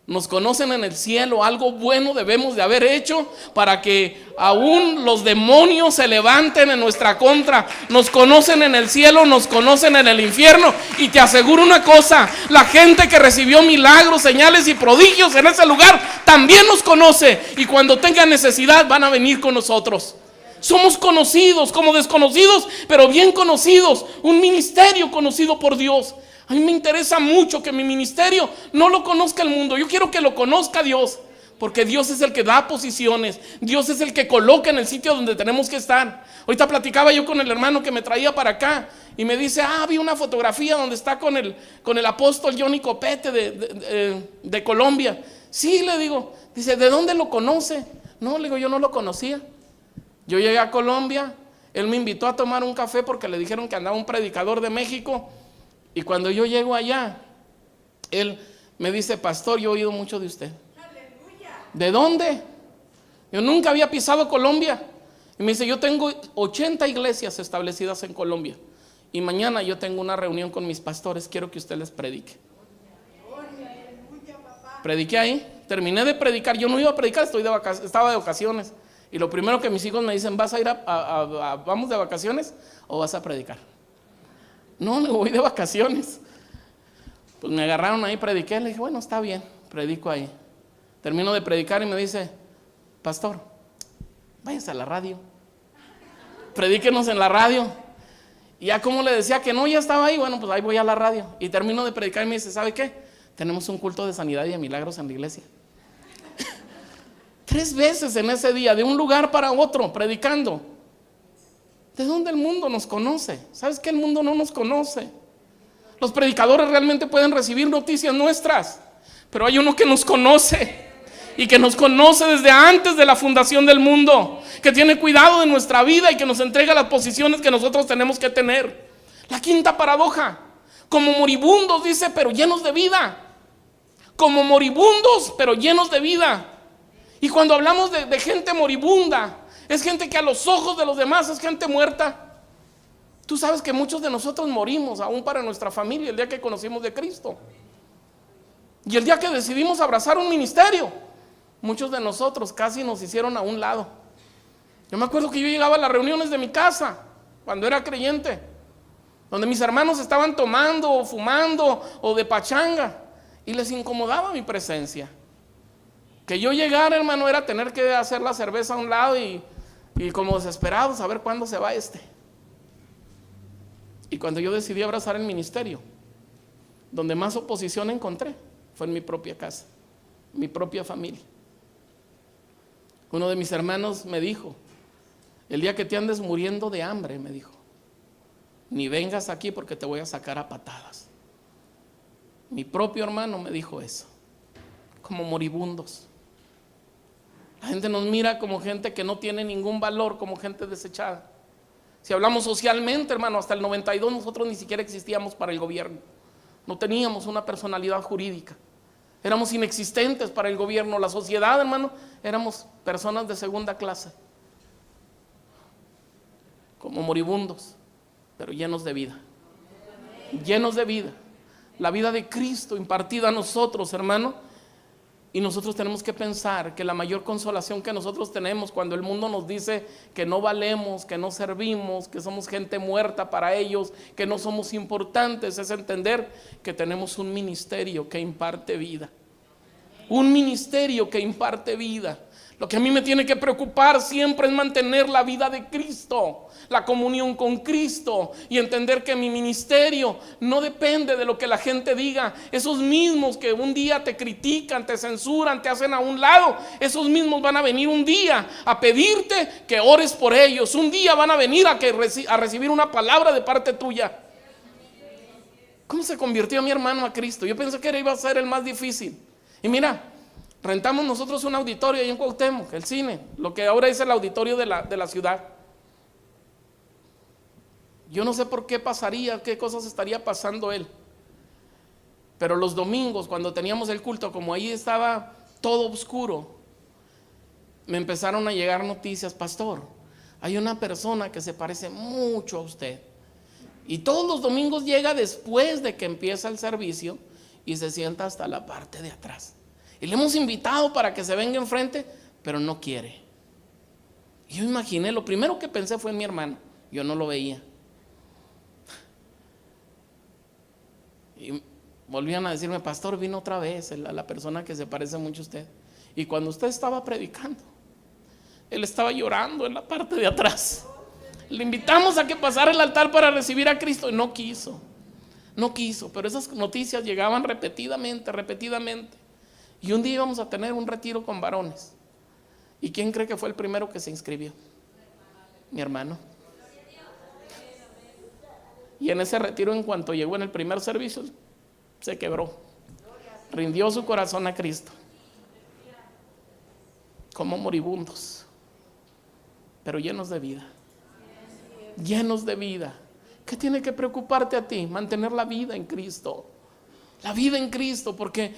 nos conocen en el cielo, algo bueno debemos de haber hecho para que aún los demonios se levanten en nuestra contra. Nos conocen en el cielo, nos conocen en el infierno. Y te aseguro una cosa, la gente que recibió milagros, señales y prodigios en ese lugar también nos conoce, y cuando tengan necesidad van a venir con nosotros. Somos conocidos como desconocidos, pero bien conocidos. Un ministerio conocido por Dios. A mí me interesa mucho que mi ministerio no lo conozca el mundo. Yo quiero que lo conozca Dios. Porque Dios es el que da posiciones. Dios es el que coloca en el sitio donde tenemos que estar. Ahorita platicaba yo con el hermano que me traía para acá y me dice, vi una fotografía donde está con el apóstol Johnny Copete de Colombia. Sí, le digo. Dice, ¿de dónde lo conoce? No, le digo, yo no lo conocía. Yo llegué a Colombia, él me invitó a tomar un café porque le dijeron que andaba un predicador de México. Y cuando yo llego allá, él me dice, pastor, yo he oído mucho de usted. ¿De dónde? Yo nunca había pisado Colombia. Y me dice, yo tengo 80 iglesias establecidas en Colombia. Y mañana yo tengo una reunión con mis pastores, quiero que usted les predique. Prediqué ahí, terminé de predicar. Yo no iba a predicar, estaba de vacaciones. Y lo primero que mis hijos me dicen, ¿vas a ir vamos de vacaciones o vas a predicar? No, le voy de vacaciones. Pues me agarraron ahí, prediqué. Le dije, bueno, está bien, predico ahí. Termino de predicar y me dice, pastor, váyase a la radio, predíquenos en la radio. Y ya como le decía que no, ya estaba ahí, bueno, pues ahí voy a la radio. Y termino de predicar y me dice, ¿sabe qué? Tenemos un culto de sanidad y de milagros en la iglesia. 3 veces en ese día, de un lugar para otro, predicando. ¿De dónde el mundo nos conoce? ¿Sabes qué? El mundo no nos conoce. Los predicadores realmente pueden recibir noticias nuestras, pero hay uno que nos conoce. Y que nos conoce desde antes de la fundación del mundo, que tiene cuidado de nuestra vida y que nos entrega las posiciones que nosotros tenemos que tener. La quinta paradoja, como moribundos, dice, pero llenos de vida. Como moribundos, pero llenos de vida. Y cuando hablamos de gente moribunda, es gente que a los ojos de los demás es gente muerta. Tú sabes que muchos de nosotros morimos, aún para nuestra familia, el día que conocimos de Cristo. Y el día que decidimos abrazar un ministerio, muchos de nosotros casi nos hicieron a un lado. Yo me acuerdo que yo llegaba a las reuniones de mi casa cuando era creyente, donde mis hermanos estaban tomando o fumando o de pachanga, y les incomodaba mi presencia. Que yo llegara, hermano, era tener que hacer la cerveza a un lado y como desesperados a ver cuándo se va este. Y cuando yo decidí abrazar el ministerio, donde más oposición encontré fue en mi propia casa, mi propia familia. Uno de mis hermanos me dijo, el día que te andes muriendo de hambre, me dijo, ni vengas aquí porque te voy a sacar a patadas. Mi propio hermano me dijo eso, como moribundos. La gente nos mira como gente que no tiene ningún valor, como gente desechada. Si hablamos socialmente, hermano, hasta el 92 nosotros ni siquiera existíamos para el gobierno. No teníamos una personalidad jurídica. Éramos inexistentes para el gobierno. La sociedad, hermano, éramos personas de segunda clase. Como moribundos, pero llenos de vida. Llenos de vida. La vida de Cristo impartida a nosotros, hermano. Y nosotros tenemos que pensar que la mayor consolación que nosotros tenemos cuando el mundo nos dice que no valemos, que no servimos, que somos gente muerta para ellos, que no somos importantes, es entender que tenemos un ministerio que imparte vida. Un ministerio que imparte vida. Lo que a mí me tiene que preocupar siempre es mantener la vida de Cristo, la comunión con Cristo, y entender que mi ministerio no depende de lo que la gente diga. Esos mismos que un día te critican, te censuran, te hacen a un lado, esos mismos van a venir un día a pedirte que ores por ellos. Un día van a venir a recibir una palabra de parte tuya. ¿Cómo se convirtió mi hermano a Cristo? Yo pensé que iba a ser el más difícil. Y mira, rentamos nosotros un auditorio ahí en Cuauhtémoc, el cine, lo que ahora es el auditorio de la ciudad. Yo no sé por qué pasaría, qué cosas estaría pasando él. Pero los domingos, cuando teníamos el culto, como ahí estaba todo oscuro, me empezaron a llegar noticias, pastor, hay una persona que se parece mucho a usted. Y todos los domingos llega después de que empieza el servicio y se sienta hasta la parte de atrás. Y le hemos invitado para que se venga enfrente, pero no quiere. Y yo imaginé, lo primero que pensé fue en mi hermano. Yo no lo veía. Y volvían a decirme, pastor, vino otra vez la persona que se parece mucho a usted. Y cuando usted estaba predicando, él estaba llorando en la parte de atrás. Le invitamos a que pasara el altar para recibir a Cristo y no quiso. No quiso, pero esas noticias llegaban repetidamente. Y un día íbamos a tener un retiro con varones. ¿Y quién cree que fue el primero que se inscribió? Mi hermano. Y en ese retiro, en cuanto llegó en el primer servicio, se quebró. Rindió su corazón a Cristo. Como moribundos, pero llenos de vida. Llenos de vida. ¿Qué tiene que preocuparte a ti? Mantener la vida en Cristo. La vida en Cristo, porque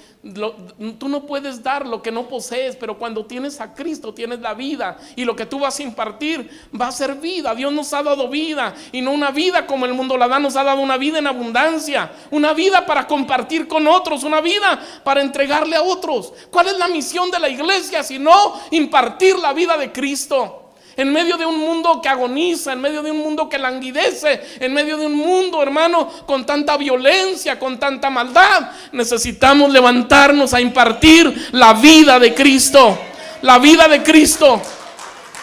tú no puedes dar lo que no posees, pero cuando tienes a Cristo tienes la vida, y lo que tú vas a impartir va a ser vida. Dios nos ha dado vida, y no una vida como el mundo la da. Nos ha dado una vida en abundancia, una vida para compartir con otros, una vida para entregarle a otros. ¿Cuál es la misión de la iglesia sino impartir la vida de Cristo? En medio de un mundo que agoniza, en medio de un mundo que languidece, en medio de un mundo, hermano, con tanta violencia, con tanta maldad, necesitamos levantarnos a impartir la vida de Cristo. La vida de Cristo.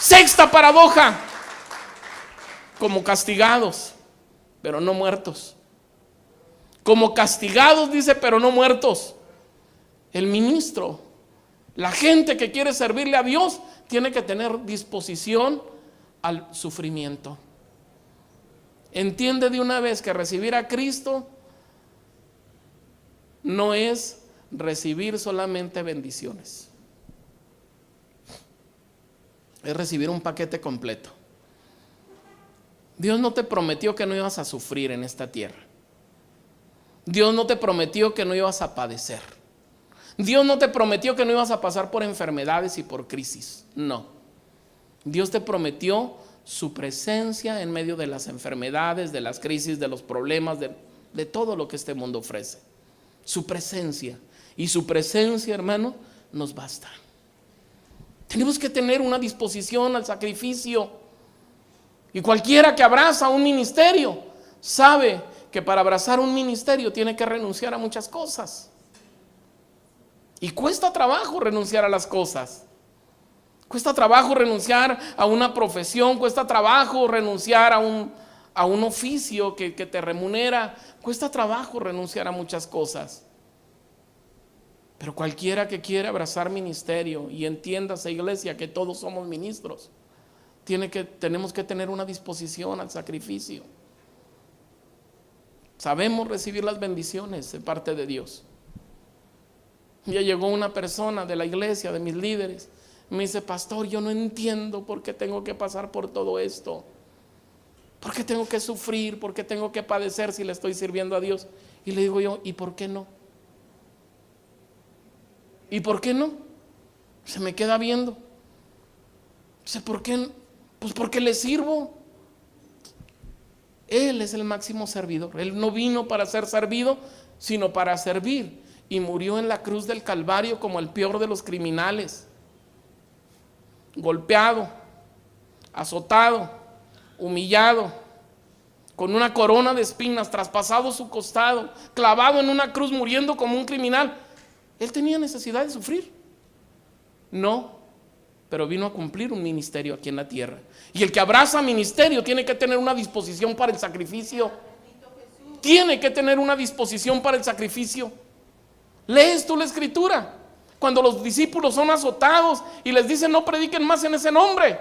Sexta paradoja: como castigados, pero no muertos. Como castigados, dice, pero no muertos. El ministro, la gente que quiere servirle a Dios, tiene que tener disposición al sufrimiento. Entiende de una vez que recibir a Cristo no es recibir solamente bendiciones, es recibir un paquete completo. Dios no te prometió que no ibas a sufrir en esta tierra. Dios no te prometió que no ibas a padecer. Dios no te prometió que no ibas a pasar por enfermedades y por crisis. No. Dios te prometió su presencia en medio de las enfermedades, de las crisis, de los problemas, de todo lo que este mundo ofrece. Su presencia. Y su presencia, hermano, nos basta. Tenemos que tener una disposición al sacrificio. Y cualquiera que abraza un ministerio sabe que para abrazar un ministerio tiene que renunciar a muchas cosas. Y cuesta trabajo renunciar a las cosas. Cuesta trabajo renunciar a una profesión. Cuesta trabajo renunciar a un oficio que te remunera. Cuesta trabajo renunciar a muchas cosas. Pero cualquiera que quiera abrazar ministerio, y entiéndase, iglesia, que todos somos ministros, tenemos que tener una disposición al sacrificio. Sabemos recibir las bendiciones de parte de Dios. Ya llegó una persona de la iglesia, de mis líderes, me dice: pastor, yo no entiendo por qué tengo que pasar por todo esto, por qué tengo que sufrir, por qué tengo que padecer si le estoy sirviendo a Dios. Y le digo yo: ¿y por qué no? ¿Y por qué no? Se me queda viendo. Dice: ¿por qué? Pues porque le sirvo. Él es el máximo servidor. Él no vino para ser servido, sino para servir. Y murió en la cruz del Calvario como el peor de los criminales. Golpeado, azotado, humillado, con una corona de espinas, traspasado su costado, clavado en una cruz, muriendo como un criminal. ¿Él tenía necesidad de sufrir? No, pero vino a cumplir un ministerio aquí en la tierra. Y el que abraza ministerio tiene que tener una disposición para el sacrificio. Tiene que tener una disposición para el sacrificio. ¿Lees tú la escritura? Cuando los discípulos son azotados y les dicen: no prediquen más en ese nombre.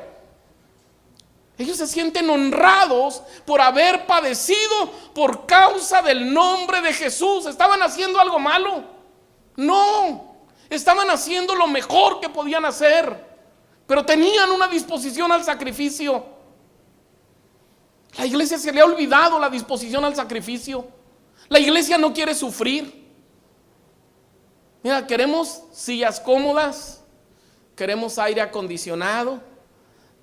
Ellos se sienten honrados por haber padecido por causa del nombre de Jesús. ¿Estaban haciendo algo malo? No, estaban haciendo lo mejor que podían hacer, pero tenían una disposición al sacrificio. La iglesia se le ha olvidado la disposición al sacrificio. La iglesia no quiere sufrir. Mira, queremos sillas cómodas, queremos aire acondicionado,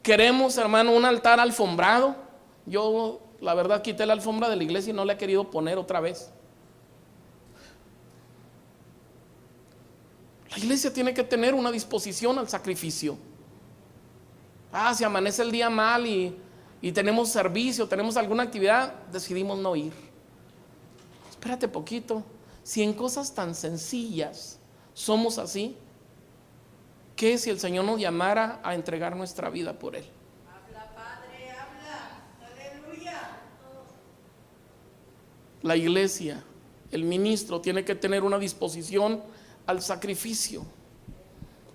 queremos, hermano, un altar alfombrado. Yo, la verdad, quité la alfombra de la iglesia y no la he querido poner otra vez. La iglesia tiene que tener una disposición al sacrificio. Si amanece el día mal y tenemos servicio, tenemos alguna actividad, decidimos no ir. Espérate poquito. Si en cosas tan sencillas somos así, ¿qué si el Señor nos llamara a entregar nuestra vida por Él? Habla, Padre, habla. Aleluya. La iglesia, el ministro, tiene que tener una disposición al sacrificio.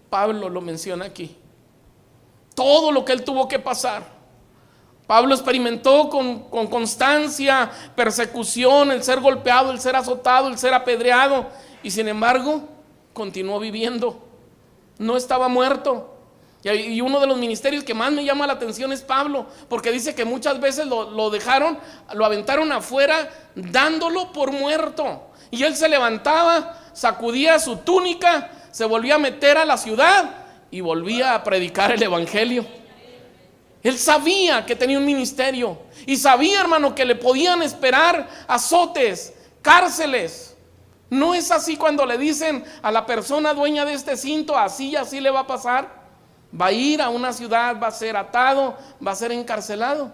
Pablo lo menciona aquí. Todo lo que él tuvo que pasar. Pablo experimentó con constancia persecución, el ser golpeado, el ser azotado, el ser apedreado, y sin embargo continuó viviendo. No estaba muerto. Y uno de los ministerios que más me llama la atención es Pablo, porque dice que muchas veces lo dejaron, lo aventaron afuera dándolo por muerto. Y él se levantaba, sacudía su túnica, se volvía a meter a la ciudad y volvía a predicar el evangelio. Él sabía que tenía un ministerio y sabía, hermano, que le podían esperar azotes, cárceles. No es así cuando le dicen a la persona dueña de este cinto, así y así le va a pasar. Va a ir a una ciudad, va a ser atado, va a ser encarcelado.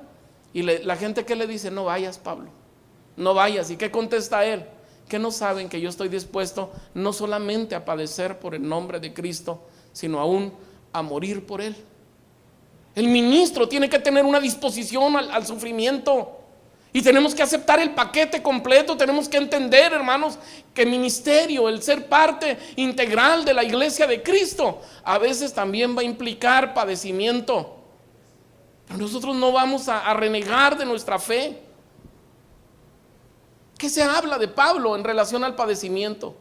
Y la gente, ¿qué le dice? No vayas, Pablo, no vayas. ¿Y qué contesta él? Que no saben que yo estoy dispuesto no solamente a padecer por el nombre de Cristo, sino aún a morir por él. El ministro tiene que tener una disposición al sufrimiento. Y tenemos que aceptar el paquete completo. Tenemos que entender, hermanos, que ministerio, el ser parte integral de la iglesia de Cristo, a veces también va a implicar padecimiento. Pero nosotros no vamos a renegar de nuestra fe. ¿Qué se habla de Pablo en relación al padecimiento?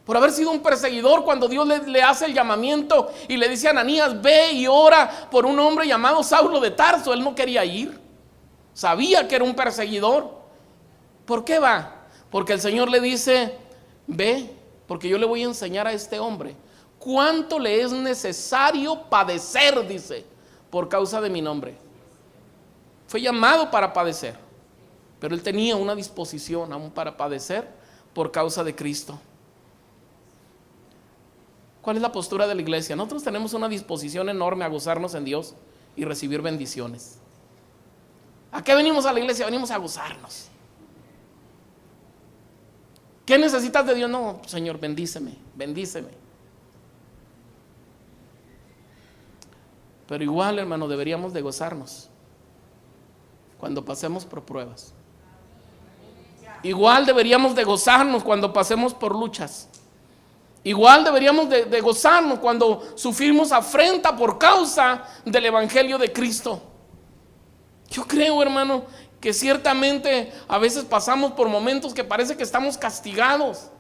Por haber sido un perseguidor, cuando Dios le hace el llamamiento y le dice a Ananías, ve y ora por un hombre llamado Saulo de Tarso. Él no quería ir. Sabía que era un perseguidor. ¿Por qué va? Porque el Señor le dice, ve, porque yo le voy a enseñar a este hombre cuánto le es necesario padecer, dice, por causa de mi nombre. Fue llamado para padecer, pero él tenía una disposición aún para padecer por causa de Cristo. ¿Cuál es la postura de la iglesia? Nosotros tenemos una disposición enorme a gozarnos en Dios y recibir bendiciones. ¿A qué venimos a la iglesia? Venimos a gozarnos. ¿Qué necesitas de Dios? No, Señor, bendíceme, bendíceme. Pero igual, hermano, deberíamos de gozarnos cuando pasemos por pruebas. Igual deberíamos de gozarnos cuando pasemos por luchas. Igual deberíamos de gozarnos cuando sufrimos afrenta por causa del evangelio de Cristo. Yo creo, hermano, que ciertamente a veces pasamos por momentos que parece que estamos castigados.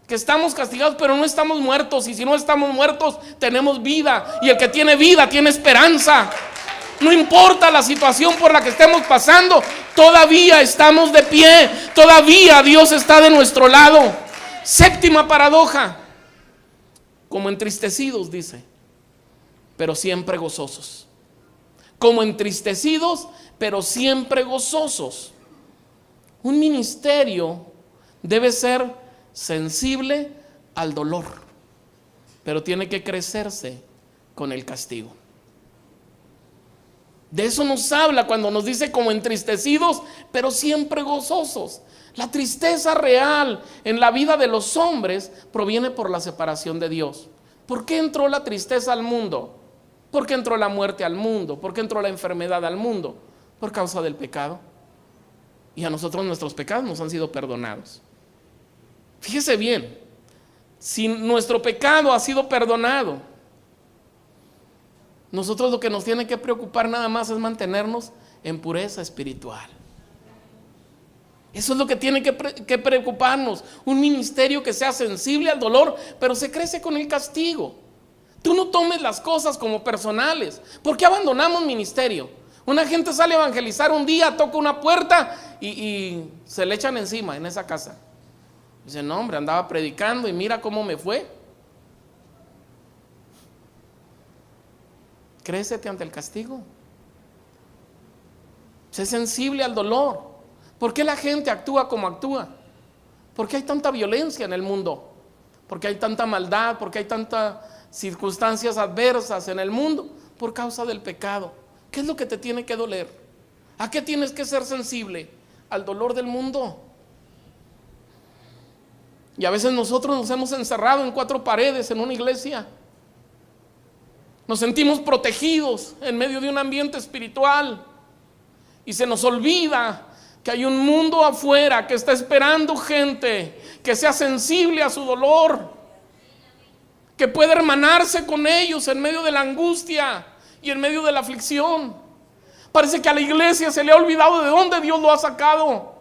Pero no estamos muertos. Y si no estamos muertos, tenemos vida. Y el que tiene vida tiene esperanza. No importa la situación por la que estemos pasando, todavía estamos de pie. Todavía Dios está de nuestro lado. Séptima paradoja. Como entristecidos, dice, pero siempre gozosos. Como entristecidos, pero siempre gozosos. Un ministerio debe ser sensible al dolor, pero tiene que crecerse con el castigo. De eso nos habla cuando nos dice como entristecidos, pero siempre gozosos. La tristeza real en la vida de los hombres proviene por la separación de Dios. ¿Por qué entró la tristeza al mundo? ¿Por qué entró la muerte al mundo? ¿Por qué entró la enfermedad al mundo? Por causa del pecado. Y a nosotros nuestros pecados nos han sido perdonados. Fíjese bien, si nuestro pecado ha sido perdonado, nosotros lo que nos tiene que preocupar nada más es mantenernos en pureza espiritual. Eso es lo que tiene que preocuparnos. Un ministerio que sea sensible al dolor, pero se crece con el castigo. Tú no tomes las cosas como personales. ¿Por qué abandonamos ministerio? Una gente sale a evangelizar un día, toca una puerta y se le echan encima en esa casa. Dice, no hombre, andaba predicando y mira cómo me fue. Crécete ante el castigo. Sé sensible al dolor. ¿Por qué la gente actúa como actúa? ¿Por qué hay tanta violencia en el mundo? ¿Por qué hay tanta maldad? ¿Por qué hay tantas circunstancias adversas en el mundo? Por causa del pecado. ¿Qué es lo que te tiene que doler? ¿A qué tienes que ser sensible? Al dolor del mundo. Y a veces nosotros nos hemos encerrado en 4 paredes en una iglesia. Nos sentimos protegidos en medio de un ambiente espiritual. Y se nos olvida que hay un mundo afuera que está esperando gente que sea sensible a su dolor. que puede hermanarse con ellos en medio de la angustia y en medio de la aflicción. Parece que a la iglesia se le ha olvidado de dónde Dios lo ha sacado,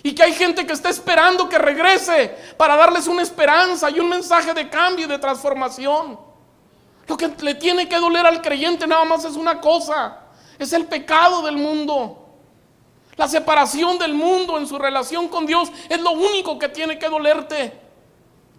y que hay gente que está esperando que regrese para darles una esperanza y un mensaje de cambio y de transformación. Lo que le tiene que doler al creyente nada más es una cosa: es el pecado del mundo. La separación del mundo en su relación con Dios es lo único que tiene que dolerte.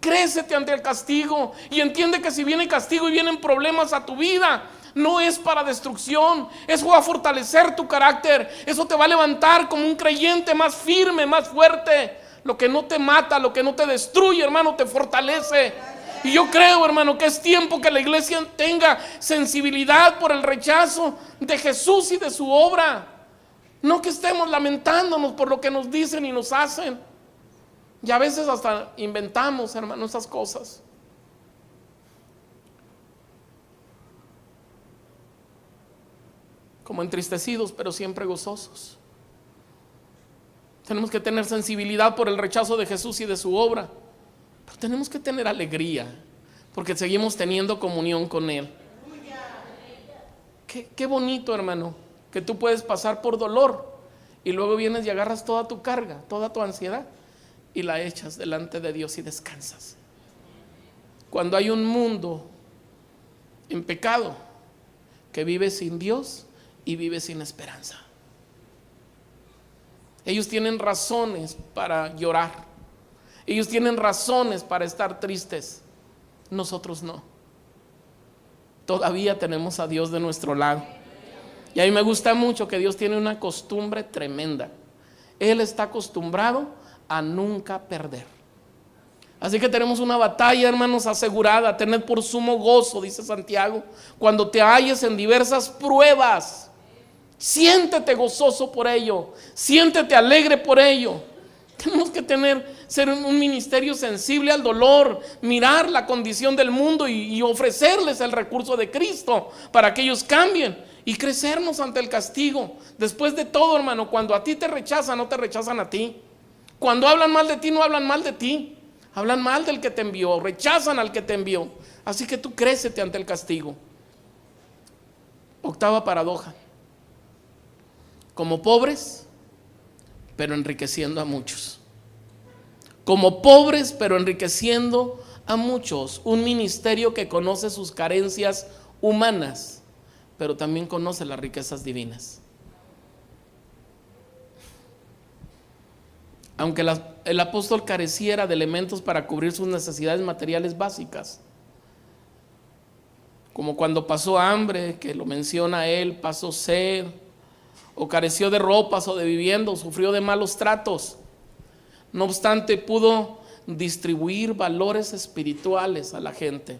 Crécete ante el castigo y entiende que si viene castigo y vienen problemas a tu vida, no es para destrucción, eso va a fortalecer tu carácter, eso te va a levantar como un creyente más firme, más fuerte. Lo que no te mata, lo que no te destruye, hermano, te fortalece. Y yo creo, hermano, que es tiempo que la iglesia tenga sensibilidad por el rechazo de Jesús y de su obra. No que estemos lamentándonos por lo que nos dicen y nos hacen. Y a veces hasta inventamos, hermano, esas cosas. Como entristecidos, pero siempre gozosos. Tenemos que tener sensibilidad por el rechazo de Jesús y de su obra, pero tenemos que tener alegría porque seguimos teniendo comunión con Él. Qué bonito, hermano, que tú puedes pasar por dolor y luego vienes y agarras toda tu carga, toda tu ansiedad y la echas delante de Dios y descansas. Cuando hay un mundo en pecado que vive sin Dios y vive sin esperanza, ellos tienen razones para llorar, ellos tienen razones para estar tristes. Nosotros no. Todavía tenemos a Dios de nuestro lado. Y a mí me gusta mucho que Dios tiene una costumbre tremenda. Él está acostumbrado a nunca perder. Así que tenemos una batalla, hermanos, asegurada. Tened por sumo gozo, dice Santiago, cuando te halles en diversas pruebas. Siéntete gozoso por ello, siéntete alegre por ello. Tenemos que ser un ministerio sensible al dolor, mirar la condición del mundo y ofrecerles el recurso de Cristo para que ellos cambien y crecernos ante el castigo. Después de todo, hermano, cuando a ti te rechazan, no te rechazan a ti. Cuando hablan mal de ti, no hablan mal de ti, hablan mal del que te envió, rechazan al que te envió. Así que tú crécete ante el castigo. Octava paradoja: como pobres, pero enriqueciendo a muchos. Como pobres, pero enriqueciendo a muchos. Un ministerio que conoce sus carencias humanas, pero también conoce las riquezas divinas. Aunque el apóstol careciera de elementos para cubrir sus necesidades materiales básicas, como cuando pasó hambre, que lo menciona él, pasó sed, o careció de ropas o de vivienda, o sufrió de malos tratos, no obstante pudo distribuir valores espirituales a la gente.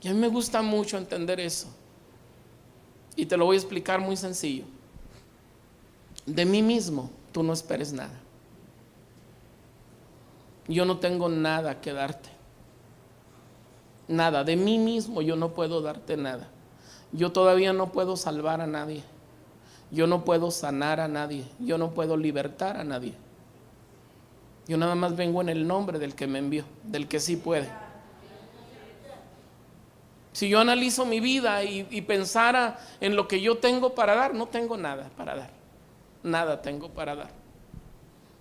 Y a mí me gusta mucho entender eso, y te lo voy a explicar muy sencillo. De mí mismo tú no esperes nada. Yo no tengo nada que darte, nada. De mí mismo yo no puedo darte nada. Yo todavía no puedo salvar a nadie, yo no puedo sanar a nadie, yo no puedo libertar a nadie. Yo nada más vengo en el nombre del que me envió, del que sí puede. Si yo analizo mi vida y pensara en lo que yo tengo para dar, no tengo nada para dar, nada tengo para dar.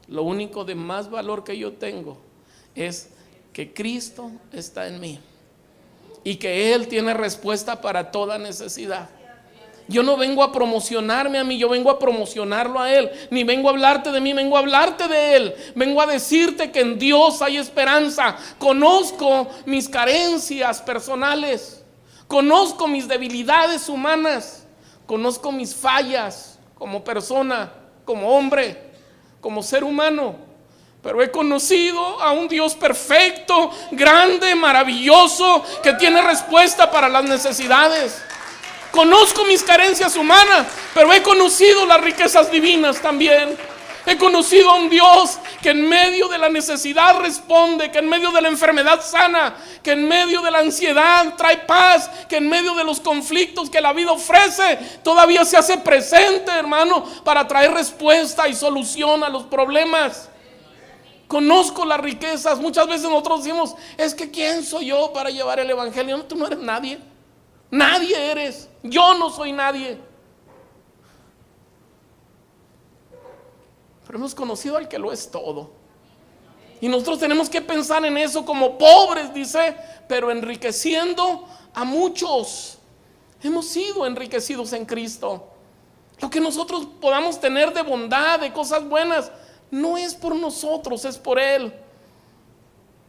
Lo único de más valor que yo tengo es que Cristo está en mí y que Él tiene respuesta para toda necesidad. Yo no vengo a promocionarme a mí, yo vengo a promocionarlo a Él. Ni vengo a hablarte de mí, vengo a hablarte de Él. Vengo a decirte que en Dios hay esperanza. Conozco mis carencias personales, conozco mis debilidades humanas, conozco mis fallas como persona, como hombre, como ser humano. Pero he conocido a un Dios perfecto, grande, maravilloso, que tiene respuesta para las necesidades. Conozco mis carencias humanas, pero he conocido las riquezas divinas también. He conocido a un Dios que en medio de la necesidad responde, que en medio de la enfermedad sana, que en medio de la ansiedad trae paz, que en medio de los conflictos que la vida ofrece todavía se hace presente, hermano, para traer respuesta y solución a los problemas. Conozco las riquezas. Muchas veces nosotros decimos, es que ¿quién soy yo para llevar el evangelio? No, tú no eres nadie. Nadie eres. Yo no soy nadie. Pero hemos conocido al que lo es todo. Y nosotros tenemos que pensar en eso como pobres, dice, pero enriqueciendo a muchos. Hemos sido enriquecidos en Cristo. Lo que nosotros podamos tener de bondad, de cosas buenas, no es por nosotros, es por Él.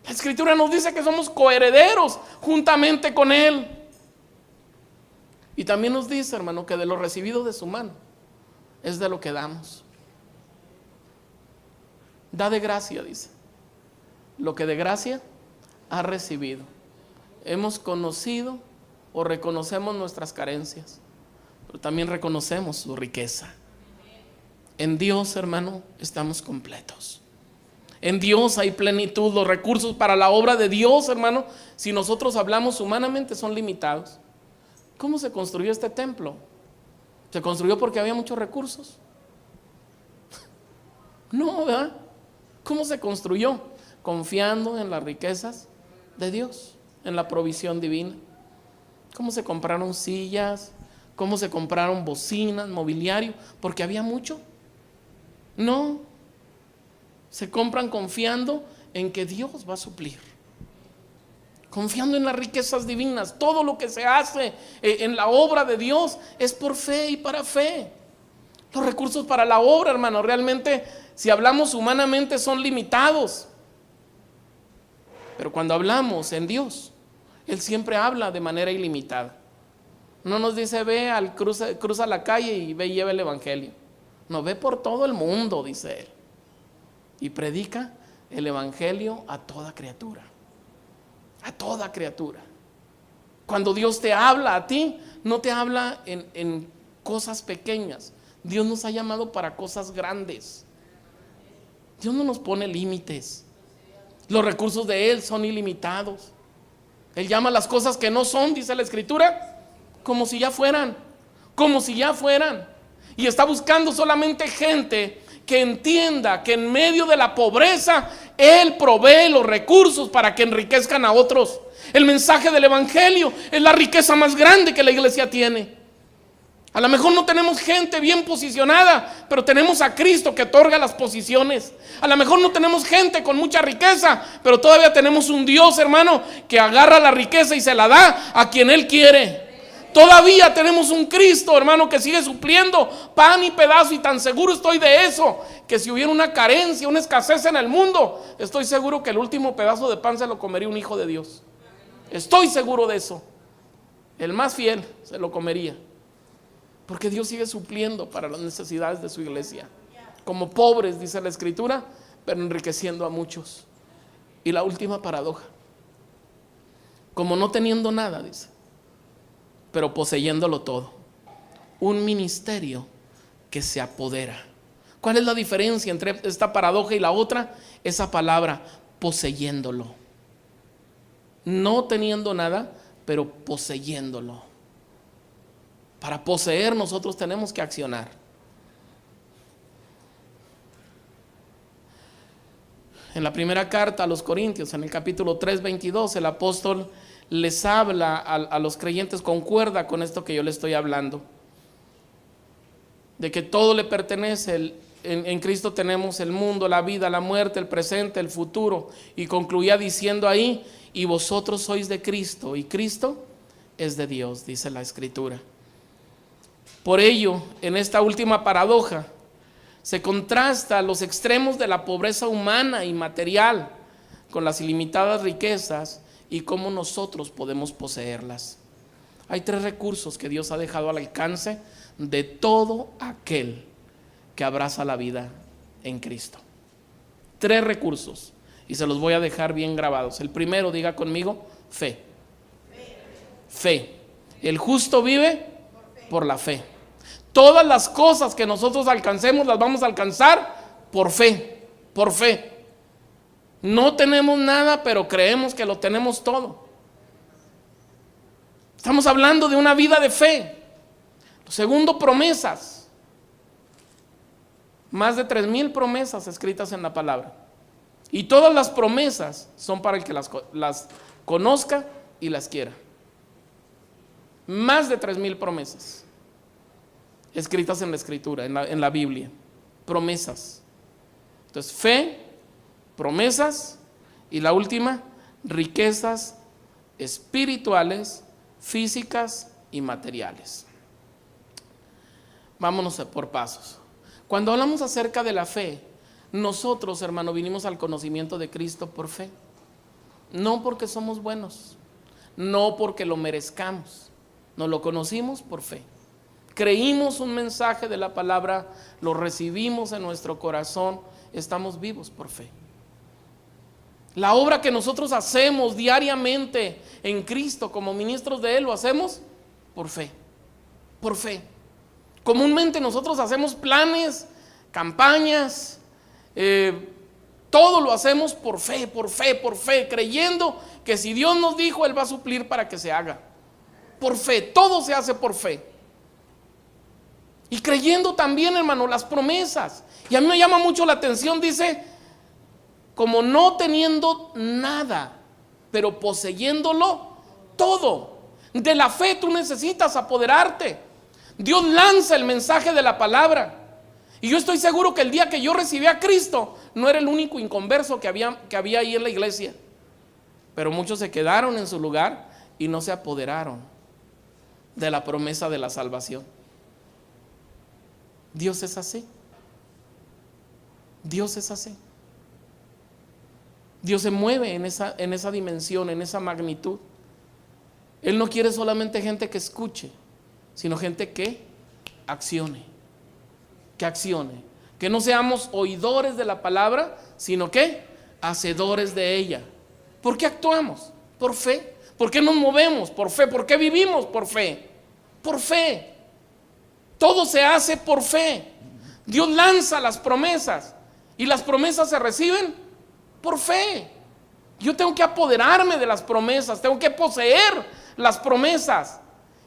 La Escritura nos dice que somos coherederos juntamente con Él. Y también nos dice, hermano, que de lo recibido de su mano es de lo que damos. Da de gracia, dice. Lo que de gracia ha recibido. Hemos conocido o reconocemos nuestras carencias, pero también reconocemos su riqueza. En Dios, hermano, estamos completos. En Dios hay plenitud. Los recursos para la obra de Dios, hermano, si nosotros hablamos humanamente, son limitados. ¿Cómo se construyó este templo? ¿Se construyó porque había muchos recursos? No, ¿verdad? ¿Cómo se construyó? Confiando en las riquezas de Dios, en la provisión divina. ¿Cómo se compraron sillas? ¿Cómo se compraron bocinas, mobiliario? ¿Porque había mucho? No. Se compran confiando en que Dios va a suplir. Confiando en las riquezas divinas. Todo lo que se hace en la obra de Dios es por fe y para fe. Los recursos para la obra, hermano, realmente, si hablamos humanamente, son limitados. Pero cuando hablamos en Dios, Él siempre habla de manera ilimitada. No nos dice, ve, cruza la calle y ve y lleva el evangelio. No, ve por todo el mundo, dice Él, y predica el evangelio a toda criatura. A toda criatura. Cuando Dios te habla a ti, no te habla en cosas pequeñas. Dios nos ha llamado para cosas grandes. Dios no nos pone límites. Los recursos de Él son ilimitados. Él llama las cosas que no son, dice la Escritura, como si ya fueran. Como si ya fueran. Y está buscando solamente gente que entienda que en medio de la pobreza Él provee los recursos para que enriquezcan a otros. El mensaje del evangelio es la riqueza más grande que la iglesia tiene. A lo mejor no tenemos gente bien posicionada, pero tenemos a Cristo que otorga las posiciones. A lo mejor no tenemos gente con mucha riqueza, pero todavía tenemos un Dios, hermano, que agarra la riqueza y se la da a quien Él quiere. Todavía tenemos un Cristo, hermano, que sigue supliendo pan y pedazo, y tan seguro estoy de eso, que si hubiera una carencia, una escasez en el mundo, estoy seguro que el último pedazo de pan se lo comería un hijo de Dios. Estoy seguro de eso. El más fiel se lo comería. Porque Dios sigue supliendo para las necesidades de su iglesia. Como pobres, dice la Escritura, pero enriqueciendo a muchos. Y la última paradoja. Como no teniendo nada, dice, pero poseyéndolo todo. Un ministerio que se apodera. ¿Cuál es la diferencia entre esta paradoja y la otra? Esa palabra, poseyéndolo. No teniendo nada, pero poseyéndolo. Para poseer nosotros tenemos que accionar. En la primera carta a los Corintios, en el capítulo 3:22, el apóstol les habla a los creyentes, concuerda con esto que yo les estoy hablando, de que todo le pertenece. En Cristo tenemos el mundo, la vida, la muerte, el presente, el futuro. Y concluía diciendo ahí, y vosotros sois de Cristo, y Cristo es de Dios, dice la Escritura. Por ello, en esta última paradoja, se contrasta los extremos de la pobreza humana y material con las ilimitadas riquezas y cómo nosotros podemos poseerlas. Hay 3 recursos que Dios ha dejado al alcance de todo aquel que abraza la vida en Cristo. 3 recursos, y se los voy a dejar bien grabados. El primero, diga conmigo, fe. Fe. El justo vive por la fe. Todas las cosas que nosotros alcancemos las vamos a alcanzar por fe, por fe. No tenemos nada, pero creemos que lo tenemos todo. Estamos hablando de una vida de fe. Lo segundo, promesas. Más de 3,000 promesas escritas en la palabra. Y todas las promesas son para el que las conozca y las quiera. Más de 3,000 promesas escritas en la Escritura, en la Biblia. Promesas. Entonces, fe, promesas, y la última, riquezas espirituales, físicas y materiales. Vámonos por pasos. Cuando hablamos acerca de la fe, nosotros, hermano, vinimos al conocimiento de Cristo por fe. No porque somos buenos, no porque lo merezcamos. Nos lo conocimos por fe. Creímos un mensaje de la palabra, lo recibimos en nuestro corazón, estamos vivos por fe. La obra que nosotros hacemos diariamente en Cristo como ministros de Él, lo hacemos por fe. Por fe. Comúnmente nosotros hacemos planes, campañas, todo lo hacemos por fe, por fe, por fe, creyendo que si Dios nos dijo, Él va a suplir para que se haga. Por fe, todo se hace por fe. Y creyendo también, hermano, las promesas. Y a mí me llama mucho la atención, dice, como no teniendo nada, pero poseyéndolo todo. De la fe tú necesitas apoderarte. Dios lanza el mensaje de la palabra. Y yo estoy seguro que el día que yo recibí a Cristo, no era el único inconverso que había ahí en la iglesia. Pero muchos se quedaron en su lugar y no se apoderaron de la promesa de la salvación. Dios es así. Dios es así. Dios se mueve en esa dimensión, en esa magnitud. Él no quiere solamente gente que escuche, sino gente que accione. Que accione. Que no seamos oidores de la palabra, sino que hacedores de ella. ¿Por qué actuamos? Por fe. ¿Por qué nos movemos? Por fe. ¿Por qué vivimos? Por fe. Por fe. Todo se hace por fe. Dios lanza las promesas y las promesas se reciben por fe. Yo tengo que apoderarme de las promesas, tengo que poseer las promesas.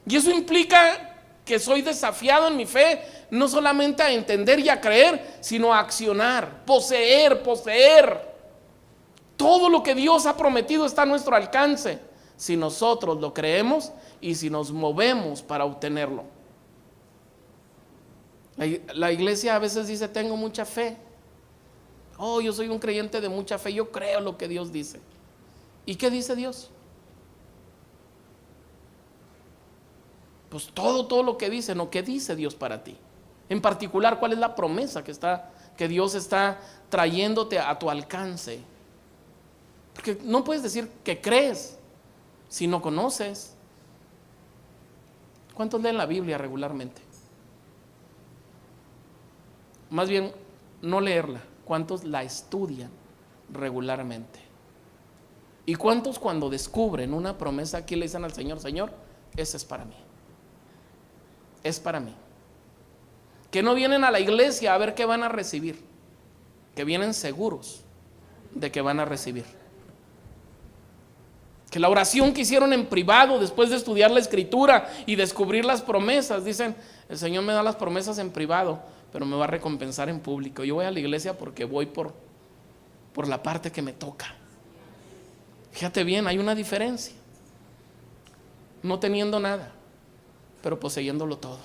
Y eso implica que soy desafiado en mi fe, no solamente a entender y a creer, sino a accionar, poseer. Todo lo que Dios ha prometido está a nuestro alcance, si nosotros lo creemos y si nos movemos para obtenerlo. La iglesia a veces dice, tengo mucha fe. Oh, yo soy un creyente de mucha fe, yo creo lo que Dios dice. ¿Y qué dice Dios? Pues todo lo que dice, no, ¿qué dice Dios para ti? En particular, ¿cuál es la promesa que Dios está trayéndote a tu alcance? Porque no puedes decir que crees si no conoces. ¿Cuántos leen la Biblia regularmente? Más bien, no leerla. ¿Cuántos la estudian regularmente? ¿Y cuántos cuando descubren una promesa aquí le dicen al Señor, Señor, esa es para mí? Es para mí. Que no vienen a la iglesia a ver qué van a recibir, que vienen seguros de que van a recibir. Que la oración que hicieron en privado después de estudiar la Escritura y descubrir las promesas, dicen, el Señor me da las promesas en privado, pero me va a recompensar en público. Yo voy a la iglesia porque voy por la parte que me toca. Fíjate bien, hay una diferencia. No teniendo nada, pero poseyéndolo todo.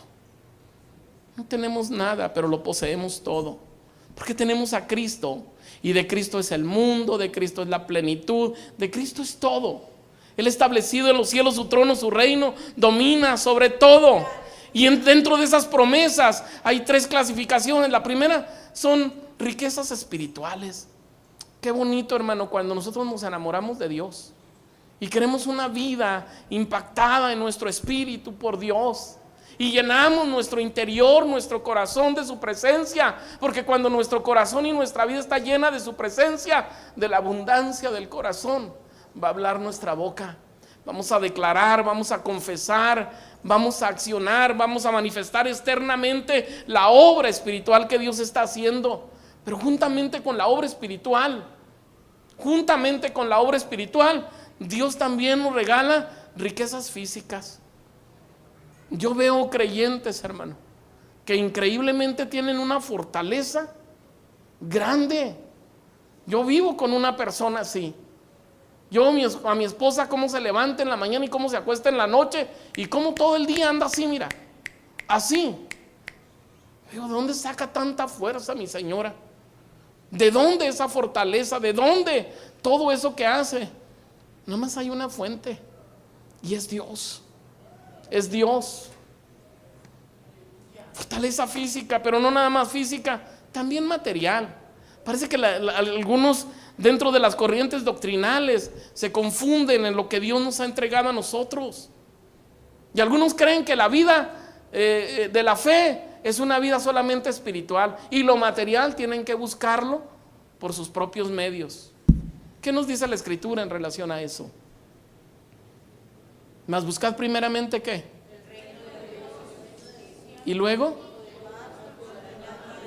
No tenemos nada, pero lo poseemos todo. Porque tenemos a Cristo. Y de Cristo es el mundo, de Cristo es la plenitud, de Cristo es todo. Él ha establecido en los cielos su trono, su reino, domina sobre todo. Y dentro de esas promesas hay 3 clasificaciones. La primera son riquezas espirituales. Qué bonito, hermano, cuando nosotros nos enamoramos de Dios y queremos una vida impactada en nuestro espíritu por Dios y llenamos nuestro interior, nuestro corazón de su presencia, porque cuando nuestro corazón y nuestra vida está llena de su presencia, de la abundancia del corazón, va a hablar nuestra boca. Vamos a declarar, vamos a confesar, vamos a accionar, vamos a manifestar externamente la obra espiritual que Dios está haciendo. Pero juntamente con la obra espiritual, Dios también nos regala riquezas físicas. Yo veo creyentes, hermano, que increíblemente tienen una fortaleza grande, Yo vivo con una persona así. Yo a mi esposa cómo se levanta en la mañana y cómo se acuesta en la noche y cómo todo el día anda así, mira, así. Digo, ¿de dónde saca tanta fuerza mi señora? ¿De dónde esa fortaleza? ¿De dónde todo eso que hace? Nada más hay una fuente y es Dios. Es Dios. Fortaleza física, pero no nada más física, también material. Parece que algunos dentro de las corrientes doctrinales se confunden en lo que Dios nos ha entregado a nosotros. Y algunos creen que la vida de la fe es una vida solamente espiritual y lo material tienen que buscarlo por sus propios medios. ¿Qué nos dice la Escritura en relación a eso? Mas buscad primeramente ¿qué? Y luego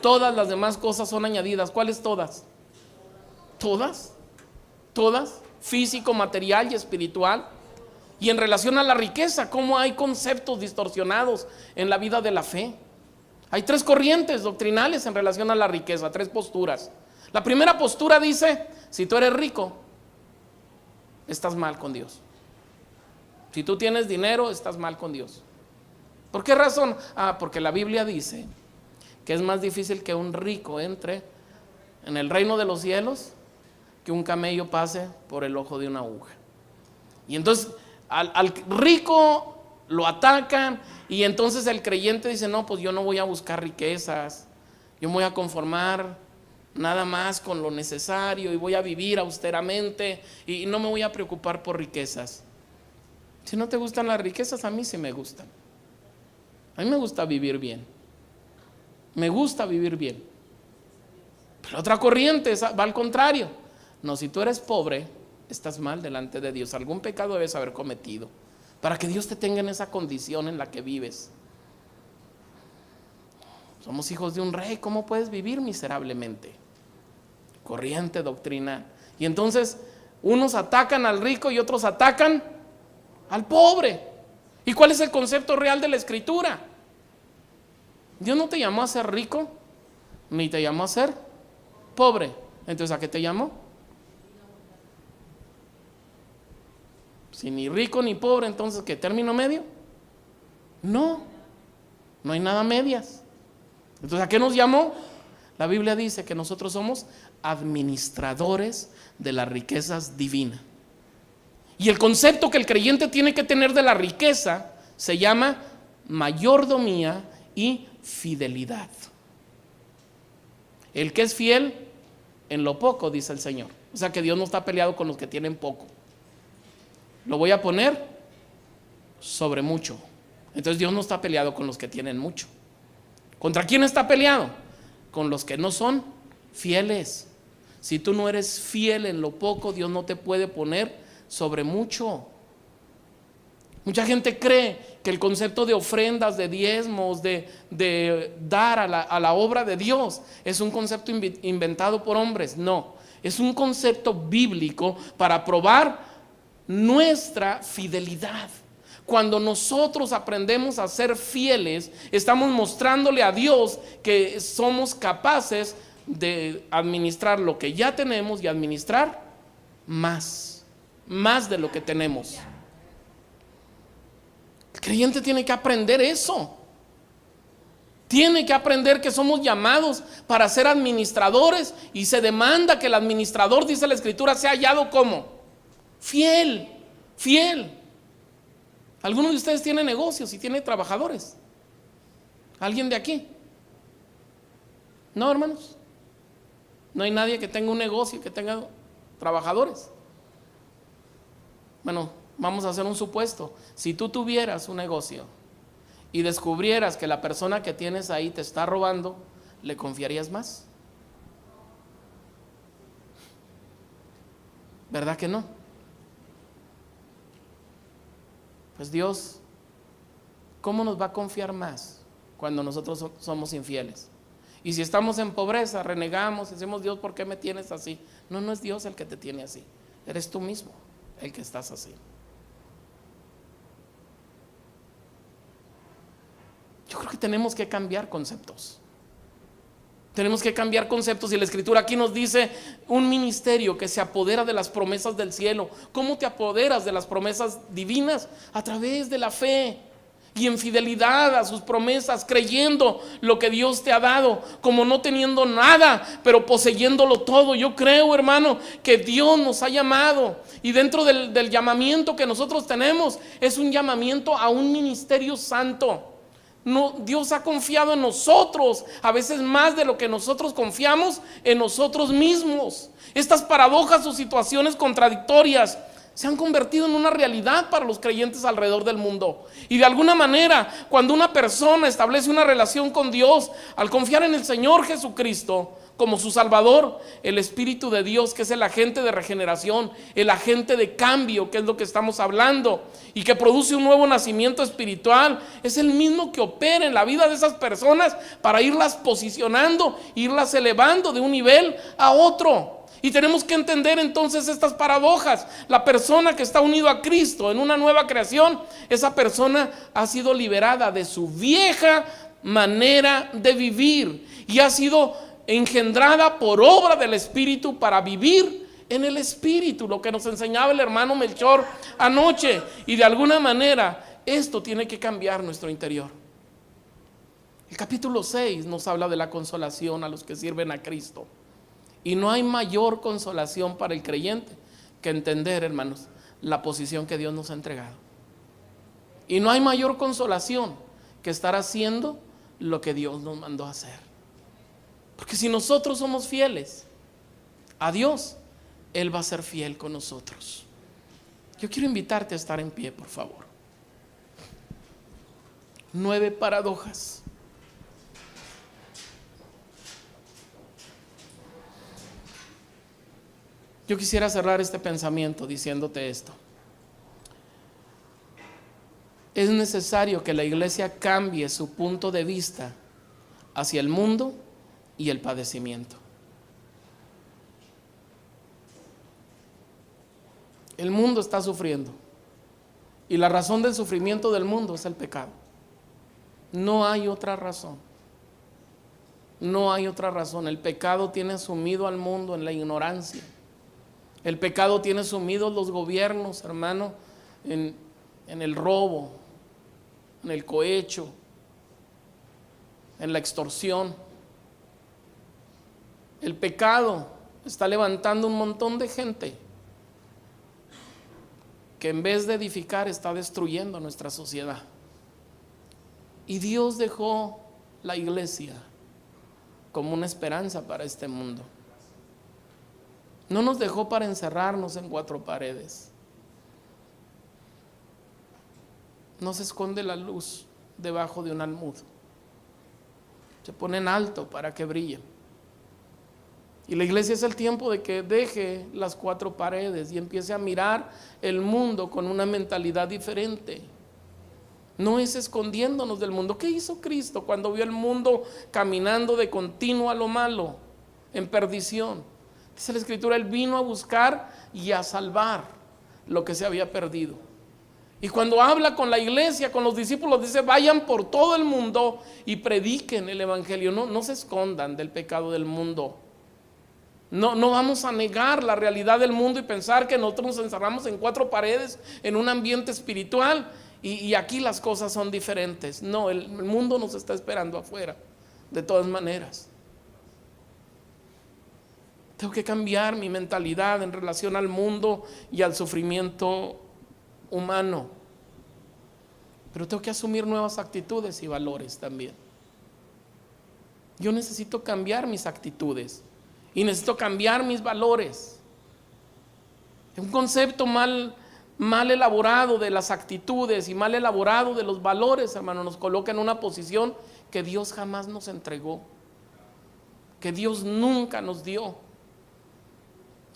todas las demás cosas son añadidas. ¿Cuáles todas? Todas, todas, físico, material y espiritual. Y en relación a la riqueza, ¿cómo hay conceptos distorsionados en la vida de la fe? Hay tres corrientes doctrinales en relación a la riqueza, tres posturas. La primera postura dice, si tú eres rico, estás mal con Dios. Si tú tienes dinero, estás mal con Dios. ¿Por qué razón? Porque la Biblia dice que es más difícil que un rico entre en el reino de los cielos que un camello pase por el ojo de una aguja. Y entonces al rico lo atacan y entonces el creyente dice, no, pues yo no voy a buscar riquezas, yo me voy a conformar nada más con lo necesario y voy a vivir austeramente y no me voy a preocupar por riquezas. Si no te gustan las riquezas, a mí sí me gustan. A mí me gusta vivir bien. Me gusta vivir bien. Pero otra corriente va al contrario. No, si tú eres pobre, estás mal delante de Dios. Algún pecado debes haber cometido para que Dios te tenga en esa condición en la que vives. Somos hijos de un rey, ¿cómo puedes vivir miserablemente? Corriente doctrinal. Y entonces unos atacan al rico y otros atacan al pobre. ¿Y cuál es el concepto real de la Escritura? Dios no te llamó a ser rico, ni te llamó a ser pobre. Entonces, ¿a qué te llamó? Si ni rico ni pobre, entonces ¿qué? ¿Término medio? No hay nada medias. Entonces, ¿a qué nos llamó? La Biblia dice que nosotros somos administradores de las riquezas divinas. Y el concepto que el creyente tiene que tener de la riqueza se llama mayordomía y fidelidad. El que es fiel en lo poco, dice el Señor. O sea que Dios no está peleado con los que tienen poco. Lo voy a poner sobre mucho. Entonces Dios no está peleado con los que tienen mucho. ¿Contra quién está peleado? Con los que no son fieles. Si tú no eres fiel en lo poco, Dios no te puede poner sobre mucho. Mucha gente cree que el concepto de ofrendas, de diezmos, de dar a la obra de Dios es un concepto inventado por hombres. No, es un concepto bíblico para probar nuestra fidelidad. Cuando nosotros aprendemos a ser fieles, estamos mostrándole a Dios que somos capaces de administrar lo que ya tenemos y administrar más de lo que tenemos. El creyente tiene que aprender eso. Tiene que aprender que somos llamados para ser administradores y se demanda que el administrador, dice la Escritura, sea hallado como fiel. ¿Alguno de ustedes tiene negocios y tiene trabajadores? ¿Alguien de aquí? No, hermanos. No hay nadie que tenga un negocio y que tenga trabajadores. Bueno, vamos a hacer un supuesto. Si tú tuvieras un negocio y descubrieras que la persona que tienes ahí te está robando, ¿le confiarías más? ¿Verdad que no? Pues Dios, ¿cómo nos va a confiar más cuando nosotros somos infieles? Y si estamos en pobreza, renegamos, decimos, Dios, ¿por qué me tienes así? No es Dios el que te tiene así, eres tú mismo el que estás así. Yo creo que tenemos que cambiar conceptos. Tenemos que cambiar conceptos, y la Escritura aquí nos dice un ministerio que se apodera de las promesas del cielo. ¿Cómo te apoderas de las promesas divinas? A través de la fe y en fidelidad a sus promesas, creyendo lo que Dios te ha dado, como no teniendo nada, pero poseyéndolo todo. Yo creo, hermano, que Dios nos ha llamado, y dentro del llamamiento que nosotros tenemos es un llamamiento a un ministerio santo. No, Dios ha confiado en nosotros, a veces más de lo que nosotros confiamos en nosotros mismos. Estas paradojas o situaciones contradictorias se han convertido en una realidad para los creyentes alrededor del mundo. Y de alguna manera, cuando una persona establece una relación con Dios, al confiar en el Señor Jesucristo como su Salvador, el Espíritu de Dios, que es el agente de regeneración, el agente de cambio, que es lo que estamos hablando, y que produce un nuevo nacimiento espiritual, es el mismo que opera en la vida de esas personas para irlas posicionando, irlas elevando de un nivel a otro. Y tenemos que entender entonces estas paradojas. La persona que está unido a Cristo en una nueva creación, esa persona ha sido liberada de su vieja manera de vivir y ha sido engendrada por obra del Espíritu para vivir en el Espíritu, lo que nos enseñaba el hermano Melchor anoche. Y de alguna manera esto tiene que cambiar nuestro interior. El capítulo 6 nos habla de la consolación a los que sirven a Cristo. Y no hay mayor consolación para el creyente que entender, hermanos, la posición que Dios nos ha entregado. Y no hay mayor consolación que estar haciendo lo que Dios nos mandó a hacer. Porque si nosotros somos fieles a Dios, Él va a ser fiel con nosotros. Yo quiero invitarte a estar en pie, por favor. 9 paradojas. Yo quisiera cerrar este pensamiento diciéndote esto. Es necesario que la iglesia cambie su punto de vista hacia el mundo y el padecimiento. El mundo está sufriendo, y la razón del sufrimiento del mundo es el pecado. No hay otra razón. No hay otra razón. El pecado tiene sumido al mundo en la ignorancia. El pecado tiene sumidos los gobiernos, hermano, en el robo, en el cohecho, en la extorsión. El pecado está levantando un montón de gente que en vez de edificar está destruyendo nuestra sociedad. Y Dios dejó la iglesia como una esperanza para este mundo. No nos dejó para encerrarnos en 4 paredes. No se esconde la luz debajo de un almud. Se pone en alto para que brille. Y la iglesia es el tiempo de que deje las 4 paredes y empiece a mirar el mundo con una mentalidad diferente. No es escondiéndonos del mundo. ¿Qué hizo Cristo cuando vio el mundo caminando de continuo a lo malo, en perdición? Dice la Escritura, Él vino a buscar y a salvar lo que se había perdido. Y cuando habla con la iglesia, con los discípulos, dice: vayan por todo el mundo y prediquen el evangelio. No se escondan del pecado del mundo. No vamos a negar la realidad del mundo y pensar que nosotros nos encerramos en 4 paredes, en un ambiente espiritual, y aquí las cosas son diferentes. No, el mundo nos está esperando afuera, de todas maneras. Tengo que cambiar mi mentalidad en relación al mundo y al sufrimiento humano. Pero tengo que asumir nuevas actitudes y valores también. Yo necesito cambiar mis actitudes y necesito cambiar mis valores. Un concepto mal elaborado de las actitudes y mal elaborado de los valores, hermano, nos coloca en una posición que Dios jamás nos entregó, que Dios nunca nos dio.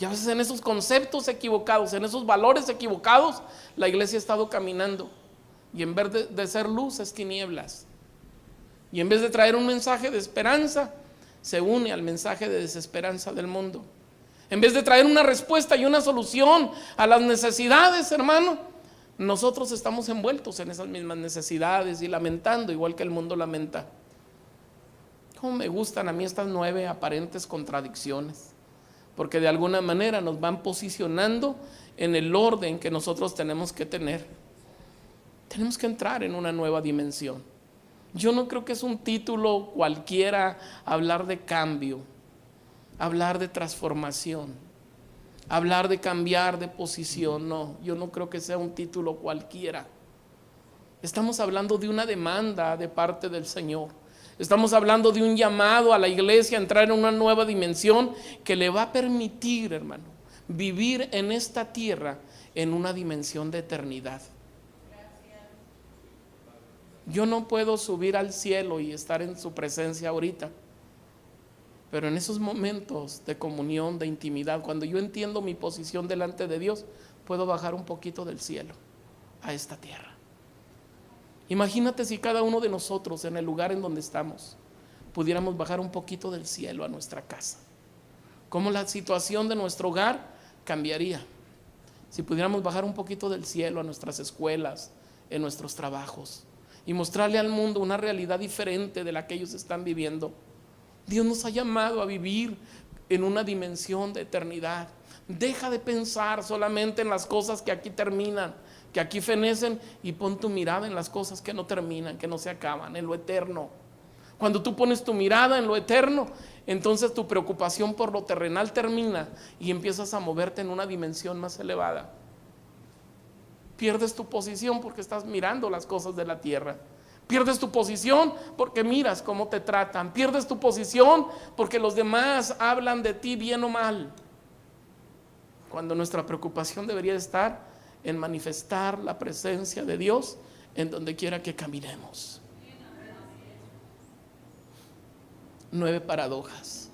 Y a veces en esos conceptos equivocados, en esos valores equivocados, la iglesia ha estado caminando. Y en vez de ser luz, es tinieblas. Y en vez de traer un mensaje de esperanza, se une al mensaje de desesperanza del mundo. En vez de traer una respuesta y una solución a las necesidades, hermano, nosotros estamos envueltos en esas mismas necesidades y lamentando igual que el mundo lamenta. Cómo me gustan a mí estas 9 aparentes contradicciones, porque de alguna manera nos van posicionando en el orden que nosotros tenemos que tener. Tenemos que entrar en una nueva dimensión. Yo no creo que es un título cualquiera hablar de cambio, hablar de transformación, hablar de cambiar de posición. No, yo no creo que sea un título cualquiera. Estamos hablando de una demanda de parte del Señor. Estamos hablando de un llamado a la iglesia a entrar en una nueva dimensión que le va a permitir, hermano, vivir en esta tierra en una dimensión de eternidad. Yo no puedo subir al cielo y estar en su presencia ahorita, pero en esos momentos de comunión, de intimidad, cuando yo entiendo mi posición delante de Dios, puedo bajar un poquito del cielo a esta tierra. Imagínate si cada uno de nosotros en el lugar en donde estamos pudiéramos bajar un poquito del cielo a nuestra casa. Cómo la situación de nuestro hogar cambiaría si pudiéramos bajar un poquito del cielo a nuestras escuelas, en nuestros trabajos, y mostrarle al mundo una realidad diferente de la que ellos están viviendo. Dios nos ha llamado a vivir en una dimensión de eternidad. Deja de pensar solamente en las cosas que aquí terminan, que aquí fenecen, y pon tu mirada en las cosas que no terminan, que no se acaban, en lo eterno. Cuando tú pones tu mirada en lo eterno, entonces tu preocupación por lo terrenal termina y empiezas a moverte en una dimensión más elevada. Pierdes tu posición porque estás mirando las cosas de la tierra. Pierdes tu posición porque miras cómo te tratan. Pierdes tu posición porque los demás hablan de ti bien o mal, cuando nuestra preocupación debería estar en manifestar la presencia de Dios en donde quiera que caminemos. 9 paradojas,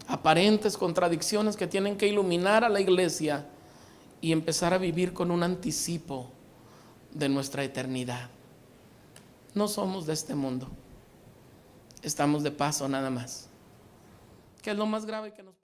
aparentes contradicciones que tienen que iluminar a la iglesia y empezar a vivir con un anticipo de nuestra eternidad. No somos de este mundo, estamos de paso nada más. ¿Qué es lo más grave que nos